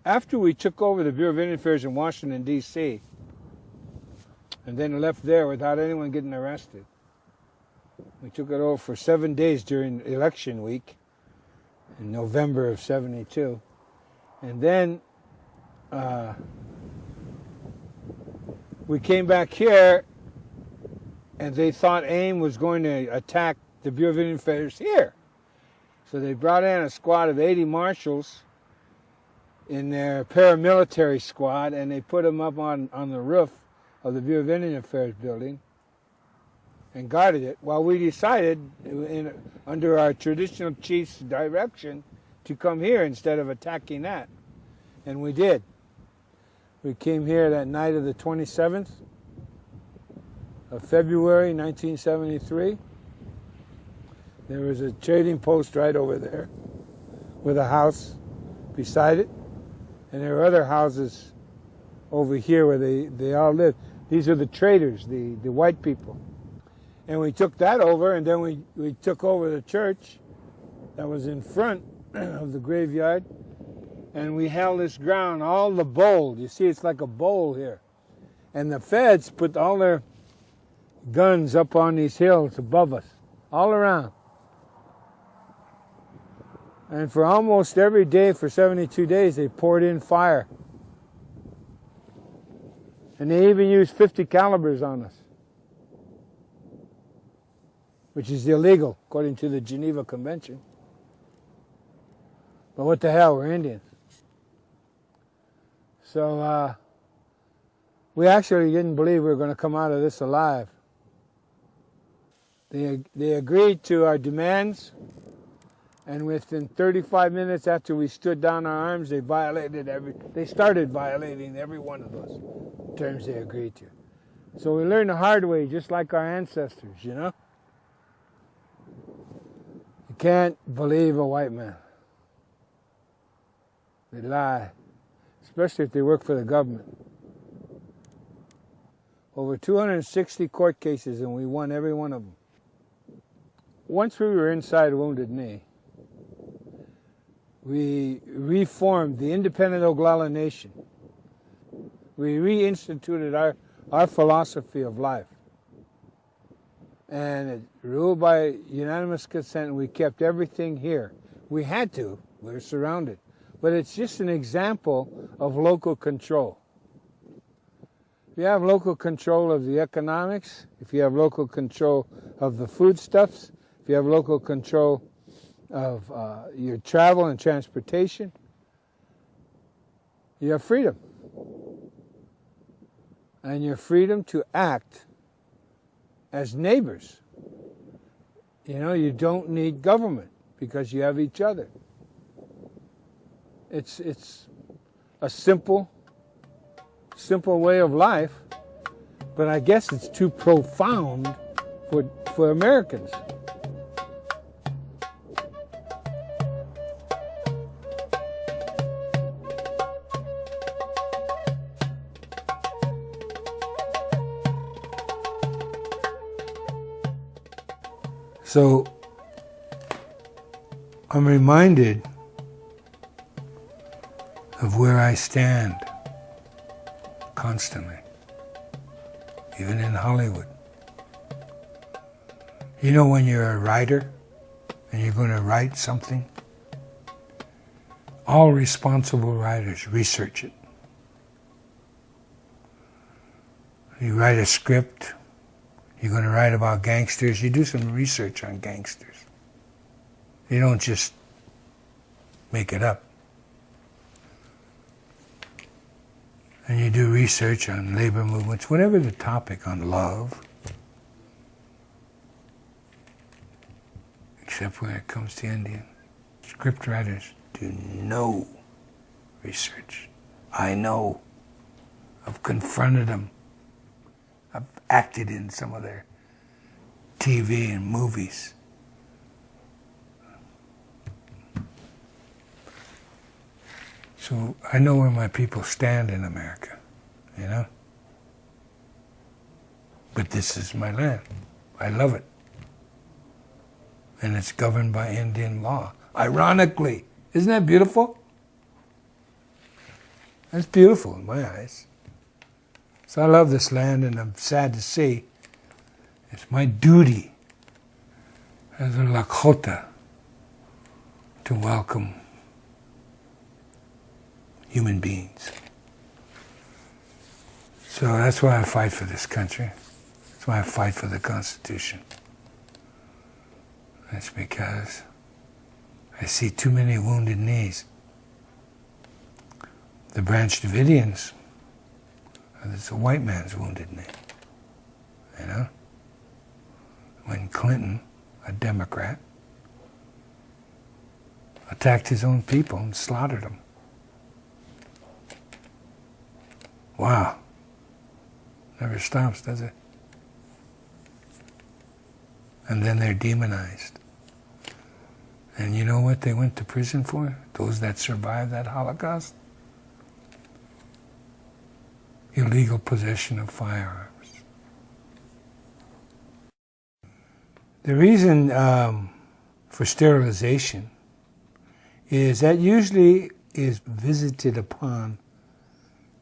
after we took over the Bureau of Indian Affairs in Washington, D.C., and then left there without anyone getting arrested, we took it over for 7 days during election week in November of '72. And then we came back here, and they thought AIM was going to attack the Bureau of Indian Affairs here. So they brought in a squad of 80 marshals in their paramilitary squad, and they put them up on the roof of the Bureau of Indian Affairs building and guarded it, while we decided, under our traditional chief's direction, to come here instead of attacking that. And we did. We came here that night of the 27th of February 1973. There was a trading post right over there with a house beside it. And there were other houses over here where they all lived. These are the traders, the white people. And we took that over, and then we took over the church that was in front of the graveyard. And we held this ground, all the bowl. You see, it's like a bowl here. And the feds put all their guns up on these hills above us, all around. And for almost every day, for 72 days, they poured in fire. And they even used 50 calibers on us, which is illegal, according to the Geneva Convention. But what the hell, we're Indians. So we actually didn't believe we were going to come out of this alive. They agreed to our demands, and within 35 minutes after we stood down our arms, they started violating every one of those terms they agreed to. So we learned the hard way, just like our ancestors, you know? You can't believe a white man. They lie, especially if they work for the government. Over 260 court cases, and we won every one of them. Once we were inside Wounded Knee, we reformed the independent Oglala Nation. We reinstituted our philosophy of life. And it ruled by unanimous consent, and we kept everything here. We had to. We were surrounded. But it's just an example of local control. If you have local control of the economics, if you have local control of the foodstuffs, if you have local control of your travel and transportation, you have freedom. And your freedom to act as neighbors. You know, you don't need government because you have each other. It's a simple way of life, but I guess it's too profound for Americans. So I'm reminded of where I stand constantly, even in Hollywood. You know, when you're a writer and you're going to write something, all responsible writers research it. You write a script, you're going to write about gangsters, you do some research on gangsters. You don't just make it up. And you do research on labor movements, whatever the topic, on love. Except when it comes to Indian. Script writers do no research. I know. I've confronted them. I've acted in some of their TV and movies. So I know where my people stand in America, you know? But this is my land. I love it. and it's governed by Indian law. Ironically, isn't that beautiful? That's beautiful in my eyes. So I love this land, and I'm sad to see it's my duty as a Lakota to welcome human beings. So that's why I fight for this country. That's why I fight for the Constitution. That's because I see too many wounded knees. The Branch Davidians, it's a white man's wounded knee. You know? When Clinton, a Democrat, attacked his own people and slaughtered them. Wow. Never stops, does it? And then they're demonized. And you know what they went to prison for? Those that survived that Holocaust? Illegal possession of firearms. The reason for sterilization is that usually is visited upon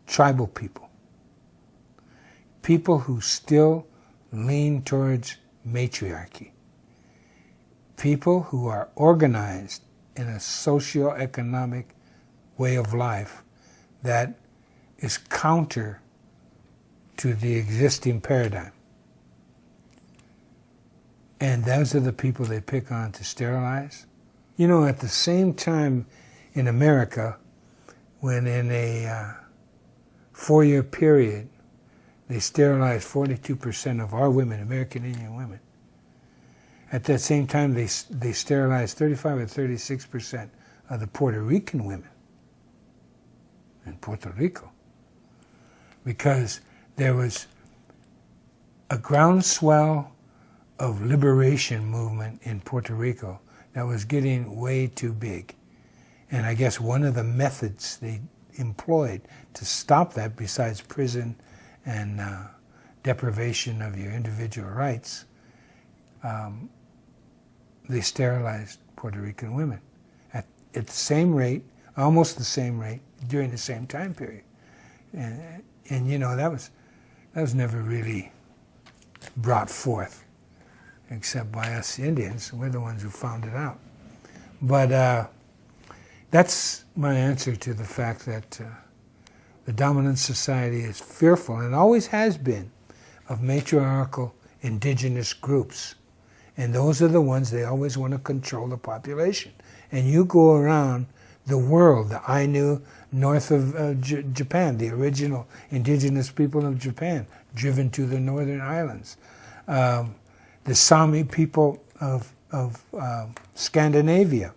tribal people. People who still lean towards matriarchy. People who are organized in a socio-economic way of life that is counter to the existing paradigm. And those are the people they pick on to sterilize. You know, at the same time in America, when in a 4-year period, they sterilized 42% of our women, American Indian women. At that same time, they sterilized 35 or 36% of the Puerto Rican women in Puerto Rico. Because there was a groundswell of liberation movement in Puerto Rico that was getting way too big. And I guess one of the methods they employed to stop that, besides prison and deprivation of your individual rights, they sterilized Puerto Rican women at the same rate, almost the same rate, during the same time period. And you know, that was never really brought forth, except by us Indians. We're the ones who found it out. But that's my answer to the fact that the dominant society is fearful, and always has been, of matriarchal indigenous groups. And those are the ones they always want to control the population. And you go around the world, the Ainu north of Japan, the original indigenous people of Japan, driven to the northern islands. The Sami people of Scandinavia,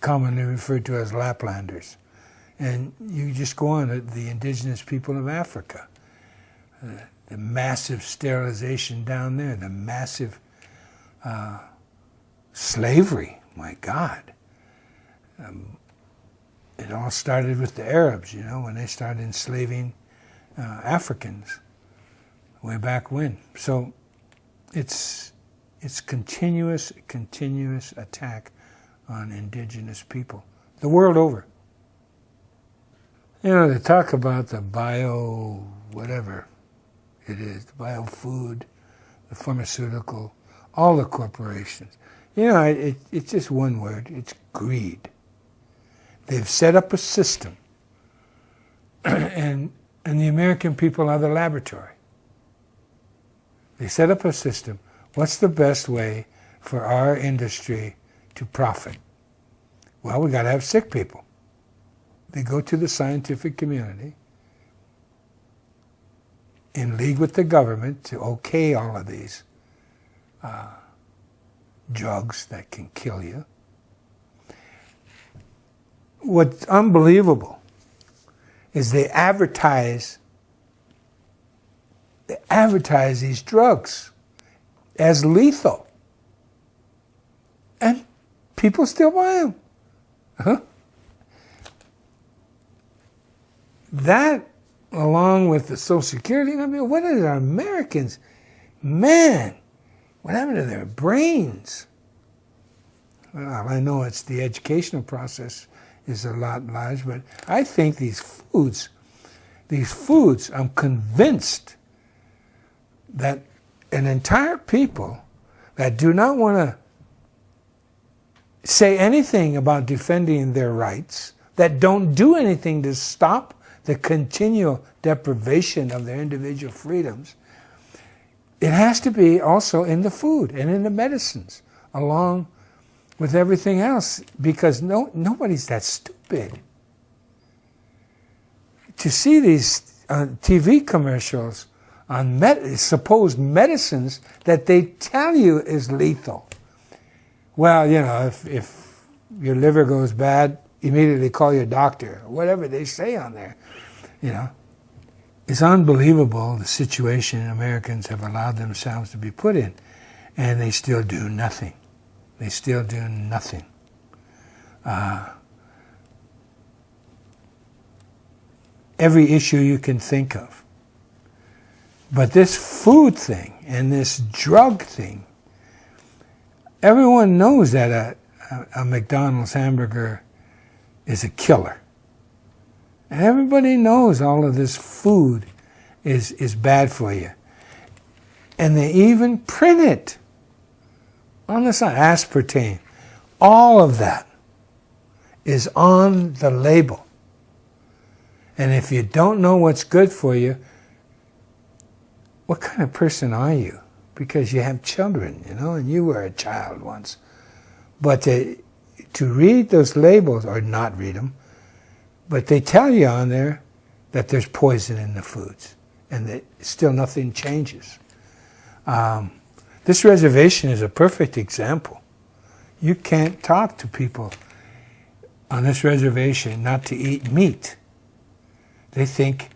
commonly referred to as Laplanders. And you just go on, the indigenous people of Africa, the massive sterilization down there, the massive slavery, my God. It all started with the Arabs, you know, when they started enslaving Africans way back when. So it's continuous attack on indigenous people the world over. You know, they talk about the bio whatever it is, the bio food, the pharmaceutical, all the corporations. You know, it's just one word, it's greed. They've set up a system, and the American people are the laboratory. They set up a system. What's the best way for our industry to profit? Well, we got to have sick people. They go to the scientific community in league with the government to okay all of these drugs that can kill you. What's unbelievable is they advertise these drugs as lethal, and people still buy them. Huh? That, along with the Social Security, I mean, what are our Americans? Man, What happened to their brains? Well, I know it's the educational process is a lot large, but I think these foods, I'm convinced that an entire people that do not want to say anything about defending their rights, that don't do anything to stop the continual deprivation of their individual freedoms, it has to be also in the food and in the medicines, along with everything else, because nobody's that stupid. To see these TV commercials on supposed medicines that they tell you is lethal. Well, you know, if your liver goes bad, immediately call your doctor, whatever they say on there, you know. It's unbelievable the situation Americans have allowed themselves to be put in, and they still do nothing. They still do nothing. Every issue you can think of. But this food thing and this drug thing, everyone knows that a McDonald's hamburger is a killer. And everybody knows all of this food is bad for you. And they even print it on the side, aspartame. All of that is on the label. And if you don't know what's good for you, what kind of person are you? Because you have children, you know, and you were a child once. But to read those labels, or not read them, but they tell you on there that there's poison in the foods, and that still nothing changes. This reservation is a perfect example. You can't talk to people on this reservation not to eat meat. They think,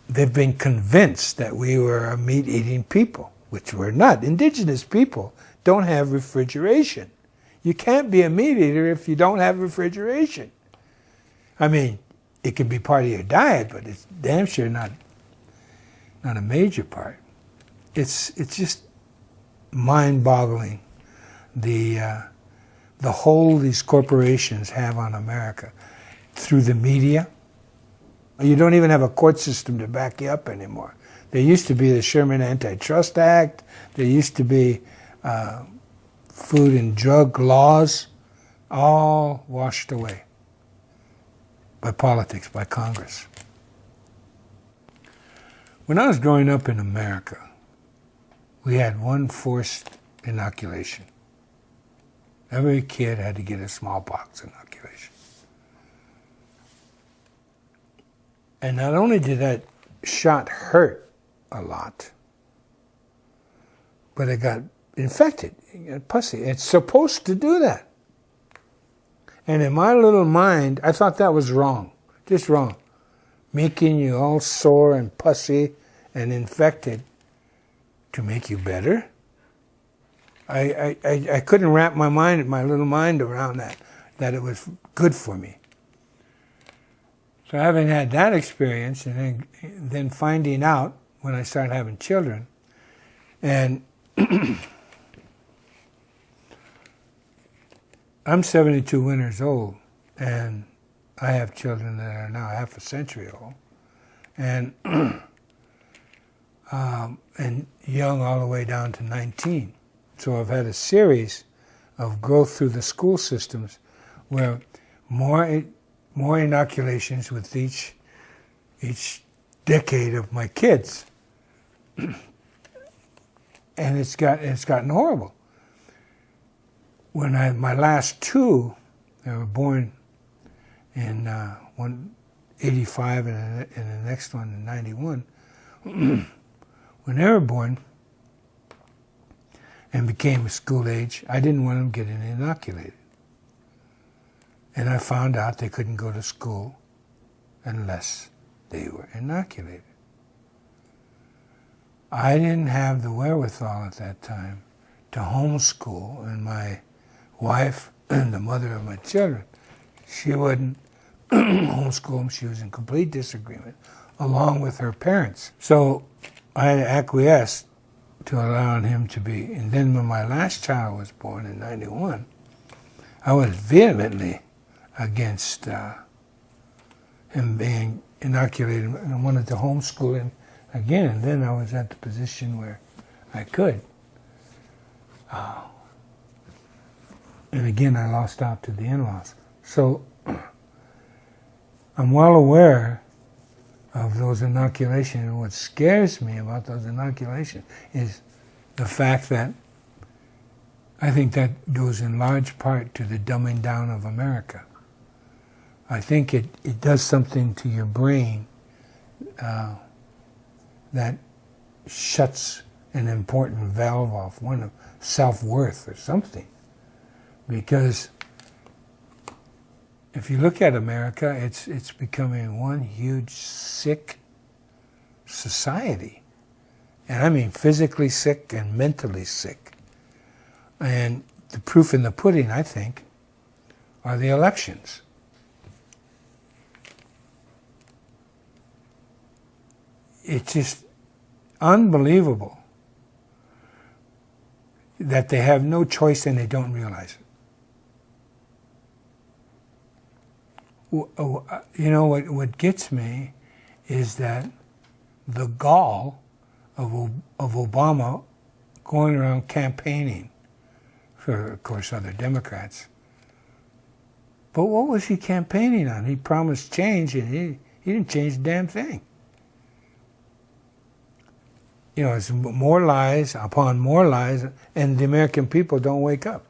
they've been convinced that we were a meat-eating people, which we're not. Indigenous people don't have refrigeration. You can't be a meat eater if you don't have refrigeration. I mean, it can be part of your diet, but it's damn sure not a major part. It's just mind-boggling the hold these corporations have on America through the media. You don't even have a court system to back you up anymore. There used to be the Sherman Antitrust Act. There used to be food and drug laws, all washed away by politics, by Congress. When I was growing up in America, we had one forced inoculation. Every kid had to get a smallpox inoculation. And not only did that shot hurt a lot, but it got infected. It got pussy. It's supposed to do that. And in my little mind, I thought that was wrong. Just wrong. Making you all sore and pussy and infected to make you better. I couldn't wrap my little mind around that it was good for me. So having had that experience, and then finding out when I started having children, and I'm 72 winters old, and I have children that are now half a century old, and and young all the way down to 19. So I've had a series of growth through the school systems where more inoculations with each decade of my kids, and it's gotten horrible. When my last two, they were born in 85 and the next one in 91. When they were born and became school age, I didn't want them getting inoculated. And I found out they couldn't go to school unless they were inoculated. I didn't have the wherewithal at that time to homeschool, and my wife and the mother of my children, she wouldn't homeschool them. She was in complete disagreement, along with her parents. So I acquiesced to allowing him to be. And then when my last child was born in '91, I was vehemently against him being inoculated, and I wanted to homeschool him again. And then I was at the position where I could. And again, I lost out to the in-laws. So I'm well aware of those inoculations, and what scares me about those inoculations is the fact that I think that goes in large part to the dumbing down of America. I think it does something to your brain that shuts an important valve off, one of self-worth or something. Because if you look at America, it's becoming one huge sick society. And I mean physically sick and mentally sick. And the proof in the pudding, I think, are the elections. It's just unbelievable that they have no choice and they don't realize it. You know, what gets me is that the gall of Obama going around campaigning for, of course, other Democrats. But what was he campaigning on? He promised change, and he didn't change a damn thing. You know, it's more lies upon more lies, and the American people don't wake up.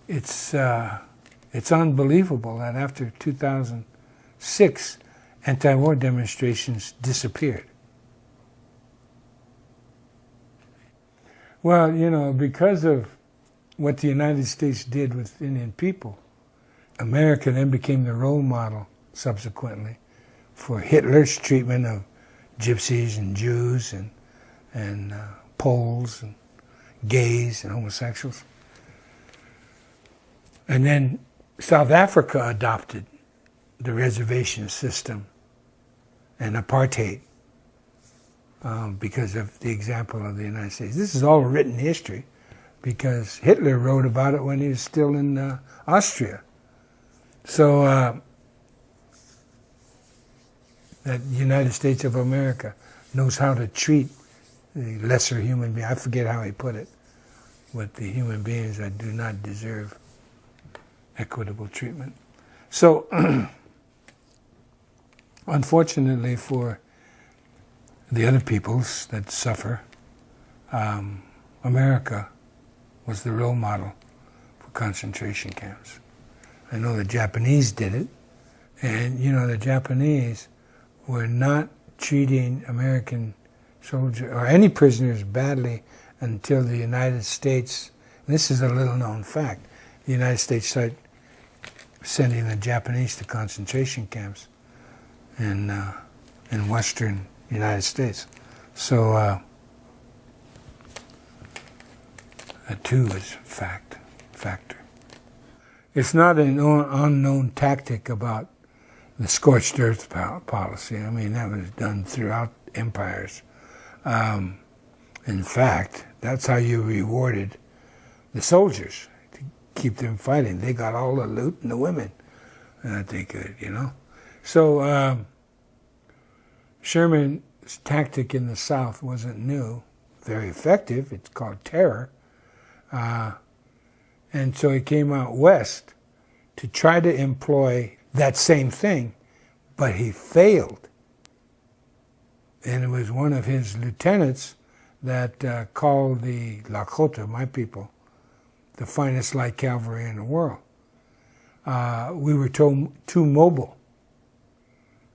It's unbelievable that after 2006, anti-war demonstrations disappeared. Well, you know, because of what the United States did with Indian people, America then became the role model subsequently for Hitler's treatment of gypsies and Jews and Poles and gays and homosexuals. And then South Africa adopted the reservation system and apartheid because of the example of the United States. This is all written history because Hitler wrote about it when he was still in Austria. So that the United States of America knows how to treat the lesser human being. I forget how he put it, with the human beings that do not deserve equitable treatment. So, unfortunately for the other peoples that suffer, America was the role model for concentration camps. I know the Japanese did it, and you know the Japanese were not treating American soldiers or any prisoners badly until the United States, and this is a little known fact, the United States started sending the Japanese to concentration camps in western United States. So that too is factor. It's not an unknown tactic about the scorched earth policy. I mean, that was done throughout empires. In fact, that's how you rewarded the soldiers, to keep them fighting. They got all the loot and the women that they could, you know. So Sherman's tactic in the South wasn't new, very effective. It's called terror. And so he came out west to try to employ that same thing, but he failed. And it was one of his lieutenants that called the Lakota, my people, the finest light cavalry in the world. We were too mobile,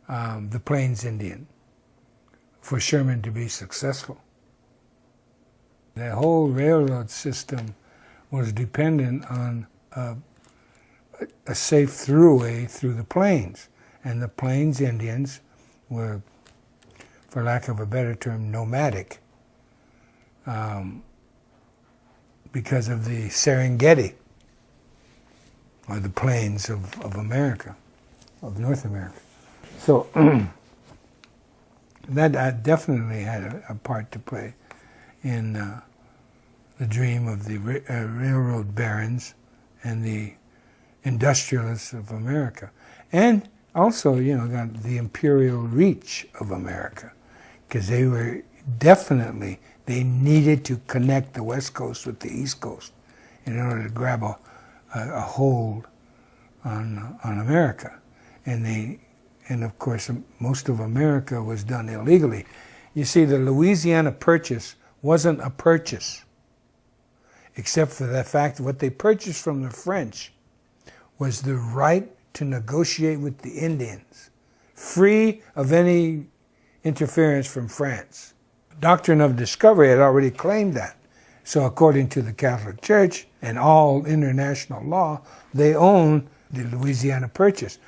the Plains Indian, for Sherman to be successful. The whole railroad system was dependent on a safe throughway through the plains. And the Plains Indians were, for lack of a better term, nomadic because of the Serengeti, or the plains of America, of North America. So That definitely had a part to play in the dream of the railroad barons and the industrialists of America. And also, you know, got the imperial reach of America, because they were definitely, they needed to connect the West Coast with the East Coast in order to grab a hold on America. And of course, most of America was done illegally. You see, the Louisiana Purchase wasn't a purchase, except for the fact that what they purchased from the French was the right to negotiate with the Indians, free of any interference from France. The doctrine of discovery had already claimed that. So according to the Catholic Church and all international law, they own the Louisiana Purchase.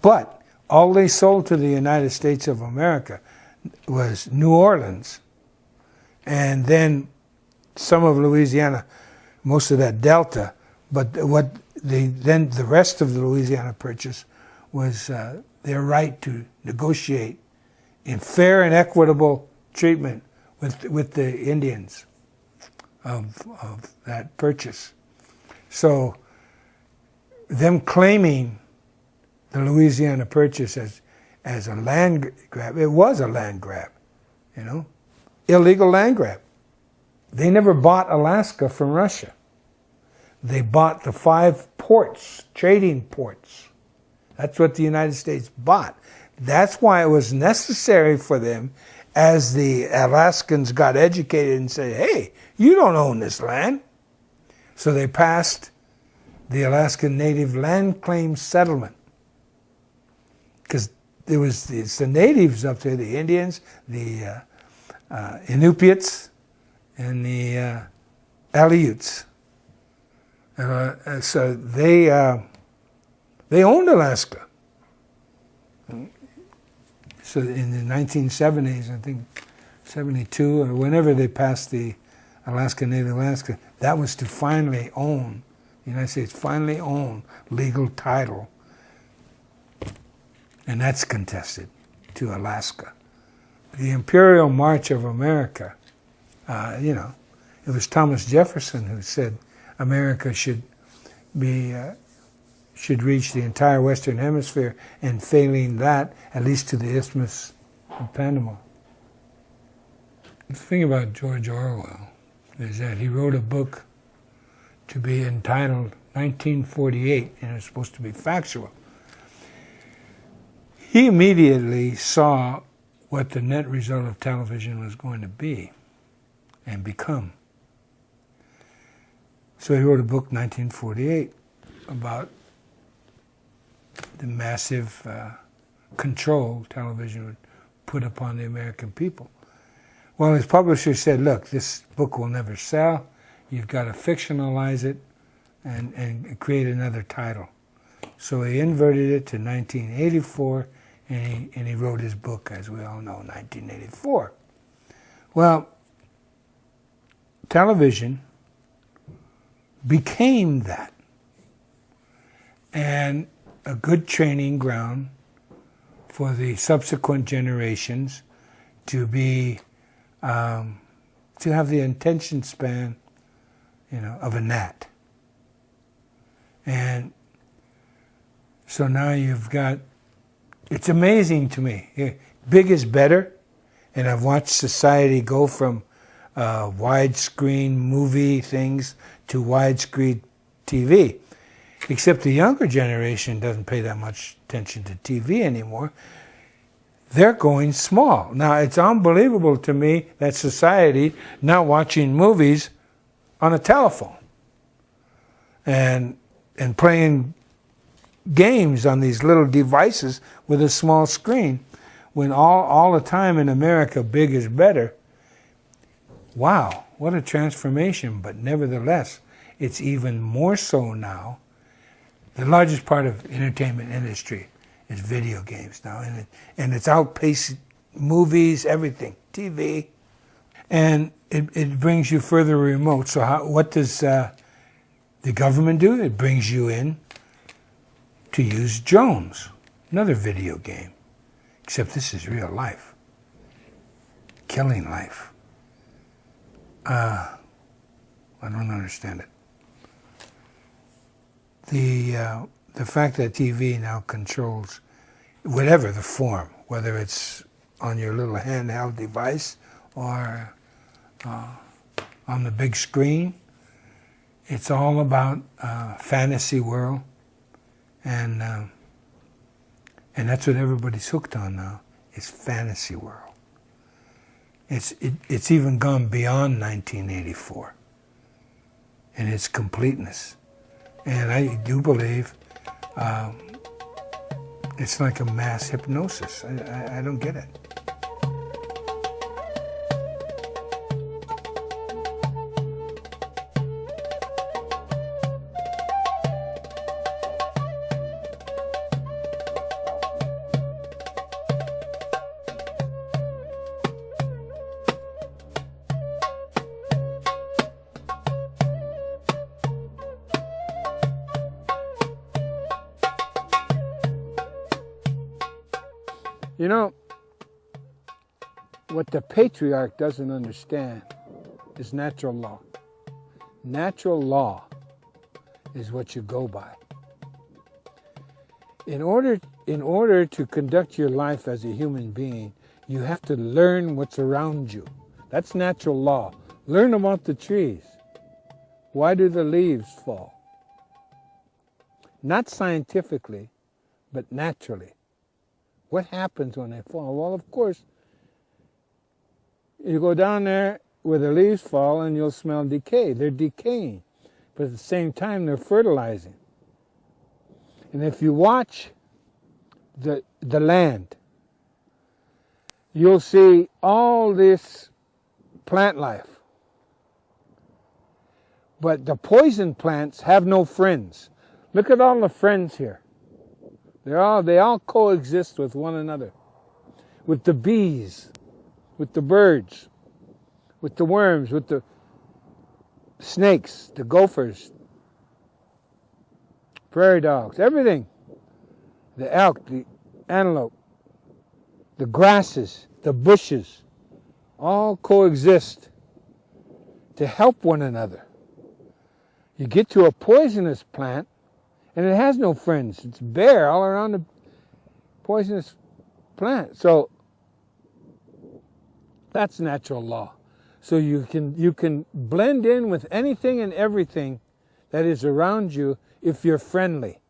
But all they sold to the United States of America was New Orleans, and then some of Louisiana, most of that Delta. But then the rest of the Louisiana Purchase was their right to negotiate in fair and equitable treatment with the Indians of that purchase. So them claiming the Louisiana Purchase as a land grab, it was a land grab, you know, illegal land grab. They never bought Alaska from Russia. They bought the 5 ports, trading ports. That's what the United States bought. That's why it was necessary for them, as the Alaskans got educated and said, hey, you don't own this land. So they passed the Alaskan Native Land Claim Settlement. Because it's the natives up there, the Indians, the Inupiats, and the Aleuts. So they owned Alaska. So in the 1970s, I think 72 or whenever they passed the Alaska Native Alaska, that was to finally own, the United States finally own legal title. And that's contested to Alaska. The Imperial March of America, you know, it was Thomas Jefferson who said America should reach the entire Western Hemisphere, and failing that, at least to the Isthmus of Panama. The thing about George Orwell is that he wrote a book to be entitled 1948, and it's supposed to be factual. He immediately saw what the net result of television was going to be and become. So he wrote a book, 1948, about the massive control television would put upon the American people. Well, his publisher said, look, this book will never sell. You've got to fictionalize it and create another title. So he inverted it to 1984, and he wrote his book, as we all know, 1984. Well, television became that, and a good training ground for the subsequent generations to be to have the attention span, you know, of a gnat. And so now you've got, it's amazing to me. Big is better, and I've watched society go from widescreen movie things to widescreen TV. Except the younger generation doesn't pay that much attention to TV anymore. They're going small. Now, it's unbelievable to me that society now watching movies on a telephone and playing games on these little devices with a small screen, when all the time in America, big is better. Wow, what a transformation. But nevertheless, it's even more so now. The largest part of the entertainment industry is video games now, and it's outpaced movies, everything, TV, and it brings you further remote. So what does the government do? It brings you in to use Jones, another video game, except this is real life. killing life. I don't understand it. The fact that TV now controls whatever the form, whether it's on your little handheld device or on the big screen, it's all about fantasy world, and that's what everybody's hooked on now. Is fantasy world. It's even gone beyond 1984 in its completeness, and I do believe it's like a mass hypnosis. I don't get it. You know, what the patriarch doesn't understand is natural law. Natural law is what you go by. In order to conduct your life as a human being, you have to learn what's around you. That's natural law. Learn about the trees. Why do the leaves fall? Not scientifically, but naturally. What happens when they fall? Well, of course, you go down there where the leaves fall and you'll smell decay. They're decaying, but at the same time, they're fertilizing. And if you watch the land, you'll see all this plant life. But the poison plants have no friends. Look at all the friends here. They all coexist with one another. With the bees, with the birds, with the worms, with the snakes, the gophers, prairie dogs, everything. The elk, the antelope, the grasses, the bushes, all coexist to help one another. You get to a poisonous plant, and it has no friends. It's bare all around the poisonous plant. So that's natural law. So you can blend in with anything and everything that is around you if you're friendly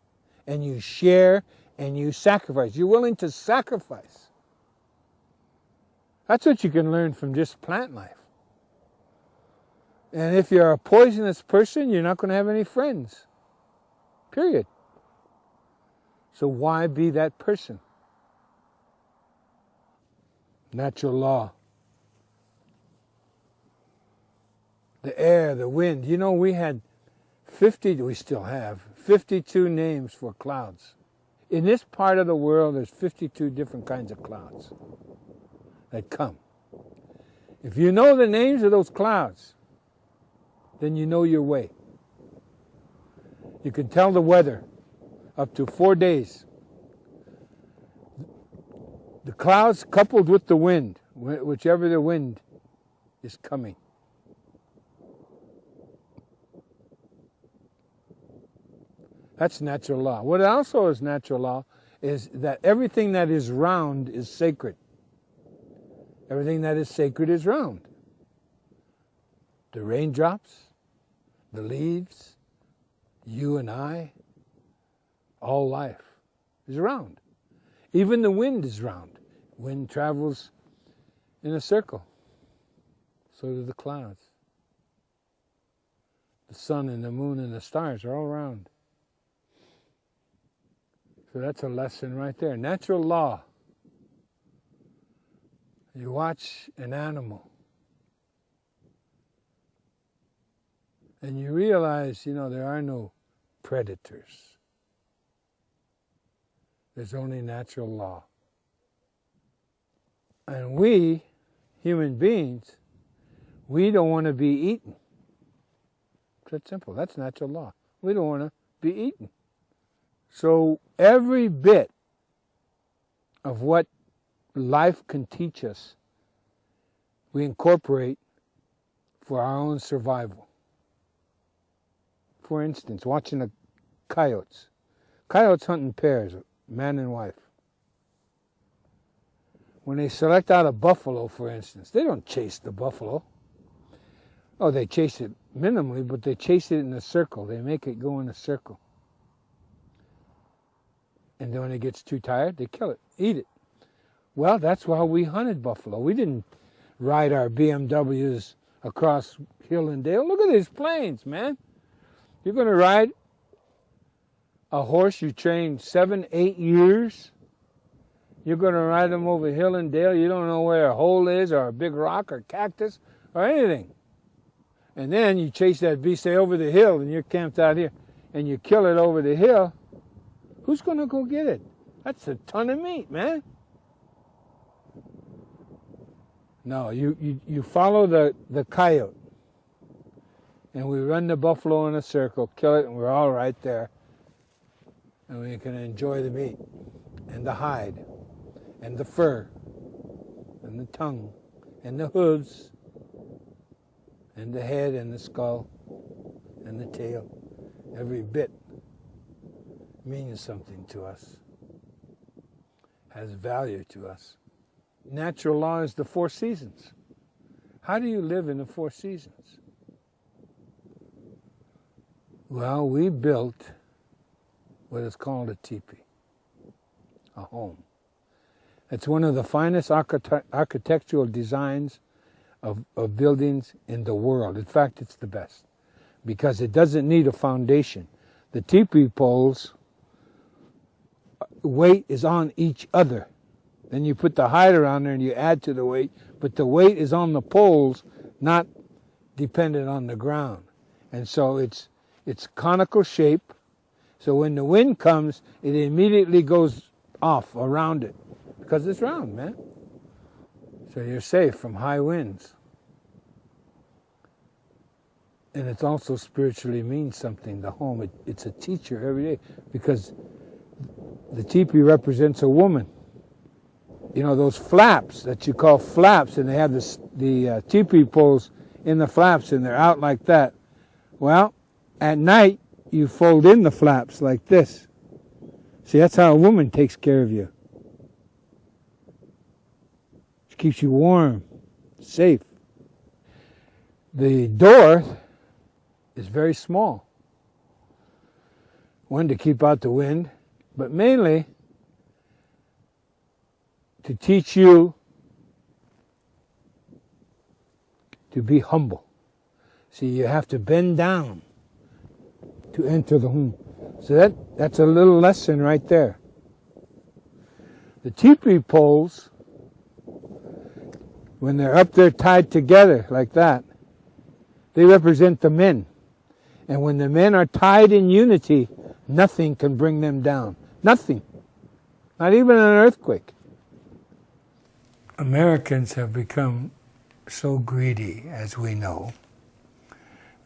and you share and you sacrifice. You're willing to sacrifice. That's what you can learn from just plant life. And if you're a poisonous person, you're not going to have any friends. Period. So why be that person? Natural law. The air, the wind. You know, we had we still have 52 names for clouds. In this part of the world, there's 52 different kinds of clouds that come. If you know the names of those clouds, then you know your way. You can tell the weather up to 4 days. The clouds coupled with the wind, whichever the wind is coming. That's natural law. What also is natural law is that everything that is round is sacred. Everything that is sacred is round. The raindrops, the leaves, you and I, all life is round. Even the wind is round. Wind travels in a circle. So do the clouds. The sun and the moon and the stars are all round. So that's a lesson right there. Natural law. You watch an animal and you realize, there are no predators. There's only natural law. And we, human beings, we don't want to be eaten. It's that simple. That's natural law. We don't want to be eaten. So every bit of what life can teach us we incorporate for our own survival. For instance, watching the coyotes. Coyotes hunt in pairs, man and wife. When they select out a buffalo, for instance, they don't chase the buffalo. Oh, they chase it minimally, but they chase it in a circle. They make it go in a circle. And then when it gets too tired, they kill it, eat it. Well, that's why we hunted buffalo. We didn't ride our BMWs across hill and dale. Look at these plains, man. You're going to ride a horse you trained 7, 8 years. You're going to ride them over hill and dale. You don't know where a hole is or a big rock or cactus or anything. And then you chase that beast over the hill and you're camped out here and you kill it over the hill. Who's going to go get it? That's a ton of meat, man. No, you follow the coyote. And we run the buffalo in a circle, kill it, and we're all right there. And we can enjoy the meat and the hide and the fur and the tongue and the hooves and the head and the skull and the tail. Every bit means something to us, has value to us. Natural law is the 4 seasons. How do you live in the 4 seasons? Well, we built what is called a teepee, a home. It's one of the finest architectural designs of buildings in the world. In fact, it's the best because it doesn't need a foundation. The teepee poles, weight is on each other. Then you put the hide around there and you add to the weight, but the weight is on the poles, not dependent on the ground. And so it's conical shape, so when the wind comes, it immediately goes off around it, because it's round, man. So you're safe from high winds. And it also spiritually means something, the home. It's a teacher every day, because the teepee represents a woman. You know, those flaps that you call flaps, and they have the teepee poles in the flaps, and they're out like that. Well, at night, you fold in the flaps like this. See, that's how a woman takes care of you. She keeps you warm, safe. The door is very small. One, to keep out the wind, but mainly to teach you to be humble. See, you have to bend down to enter the home. So that's a little lesson right there. The teepee poles, when they're up there tied together like that, they represent the men. And when the men are tied in unity, nothing can bring them down. Nothing. Not even an earthquake. Americans have become so greedy, as we know,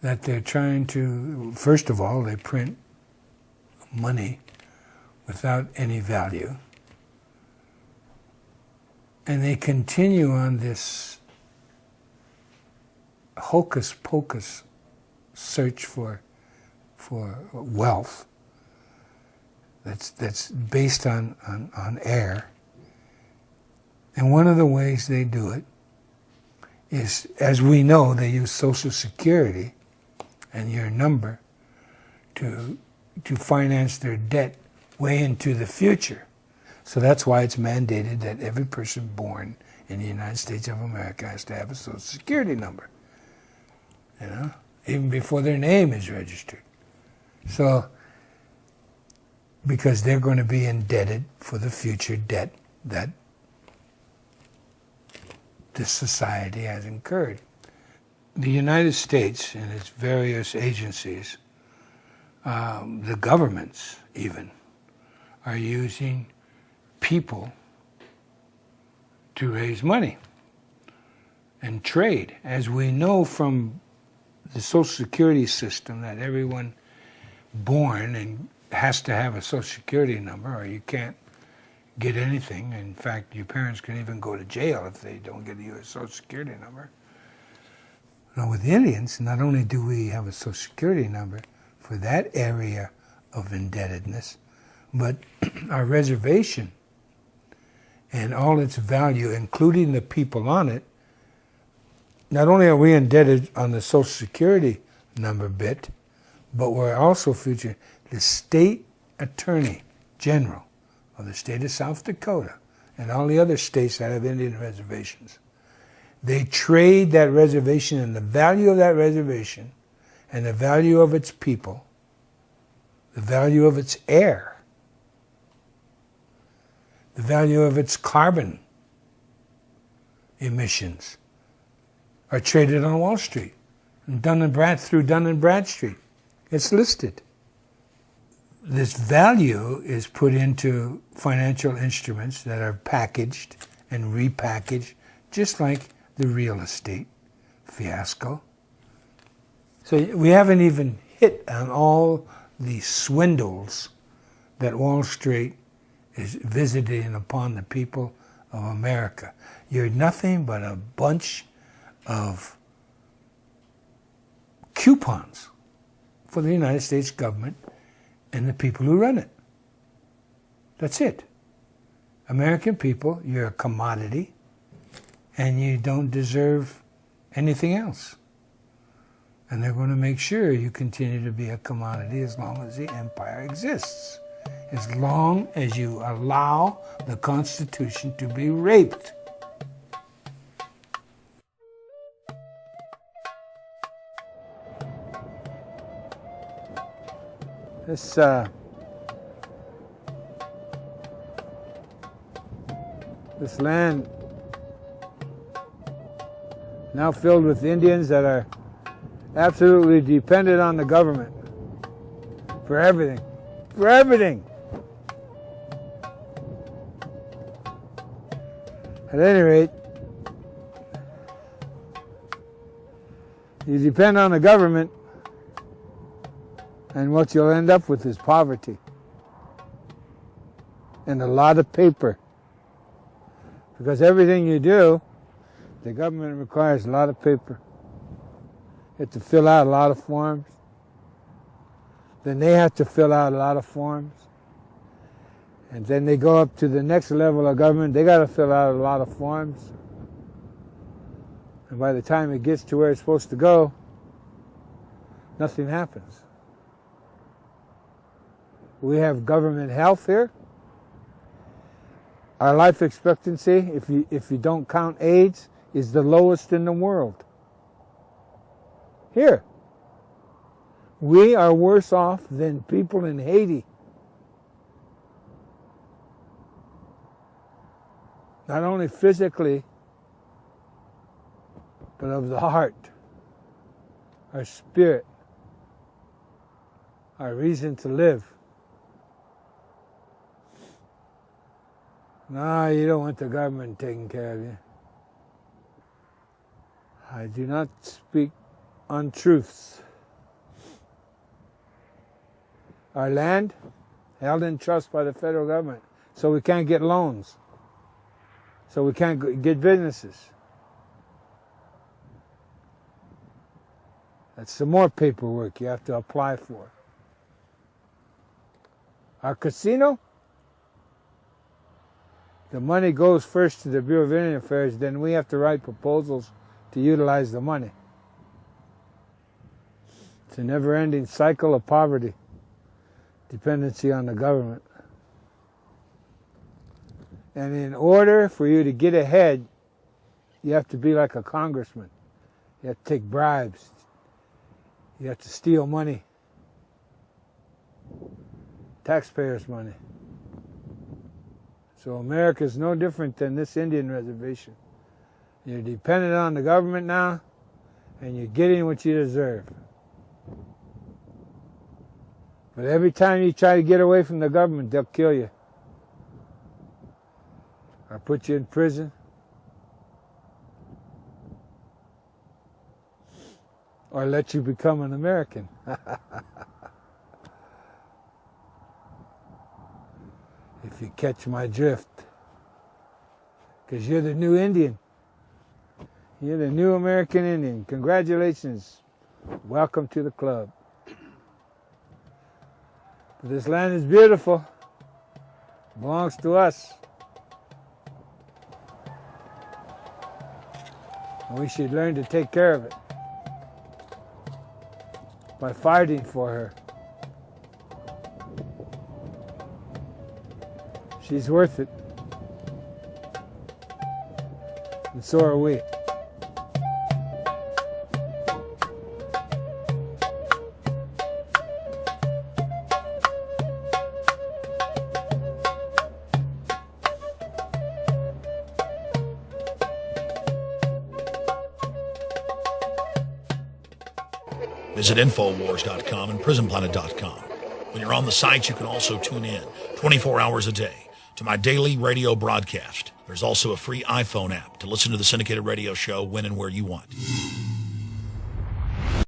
that they're trying to, first of all, they print money without any value. And they continue on this hocus-pocus search for wealth that's based on air. And one of the ways they do it is, as we know, they use Social Security and your number to finance their debt way into the future. So that's why it's mandated that every person born in the United States of America has to have a Social Security number, you know, even before their name is registered. So, because they're going to be indebted for the future debt that this society has incurred. The United States and its various agencies, the governments even, are using people to raise money and trade. As we know from the Social Security system, that everyone born and has to have a Social Security number, or you can't get anything. In fact, your parents can even go to jail if they don't get a U.S. Social Security number. Now with the Indians, not only do we have a Social Security number for that area of indebtedness, but our reservation and all its value, including the people on it, not only are we indebted on the Social Security number bit, but we're also featuring the state attorney general of the state of South Dakota and all the other states that have Indian reservations. They trade that reservation and the value of that reservation and the value of its people, the value of its air, the value of its carbon emissions are traded on Wall Street, and through Dun & Bradstreet. It's listed. This value is put into financial instruments that are packaged and repackaged, just like the real estate fiasco. So we haven't even hit on all the swindles that Wall Street is visiting upon the people of America. You're nothing but a bunch of coupons for the United States government and the people who run it. That's it. American people, you're a commodity, and you don't deserve anything else. And they're going to make sure you continue to be a commodity as long as the empire exists, as long as you allow the Constitution to be raped. This land now filled with Indians that are absolutely dependent on the government for everything. For everything. At any rate, you depend on the government, and what you'll end up with is poverty and a lot of paper. Because everything you do, the government requires a lot of paper. You have to fill out a lot of forms. Then they have to fill out a lot of forms. And then they go up to the next level of government, they got to fill out a lot of forms. And by the time it gets to where it's supposed to go, nothing happens. We have government health here. Our life expectancy, if you don't count AIDS, is the lowest in the world. Here. We are worse off than people in Haiti. Not only physically, but of the heart, our spirit, our reason to live. No, you don't want the government taking care of you. I do not speak untruths. Our land held in trust by the federal government, so we can't get loans, so we can't get businesses. That's some more paperwork you have to apply for. Our casino, the money goes first to the Bureau of Indian Affairs, then we have to write proposals to utilize the money. It's a never-ending cycle of poverty, dependency on the government. And in order for you to get ahead, you have to be like a congressman. You have to take bribes. You have to steal money, taxpayers' money. So America is no different than this Indian reservation. You're dependent on the government now, and you're getting what you deserve. But every time you try to get away from the government, they'll kill you. Or put you in prison. Or let you become an American. if you catch my drift. Because you're the new Indian. You're the new American Indian. Congratulations. Welcome to the club. But this land is beautiful. It belongs to us. And we should learn to take care of it by fighting for her. She's worth it. And so are we. Visit Infowars.com and PrisonPlanet.com. When you're on the site, you can also tune in 24 hours a day to my daily radio broadcast. There's also a free iPhone app to listen to the syndicated radio show when and where you want.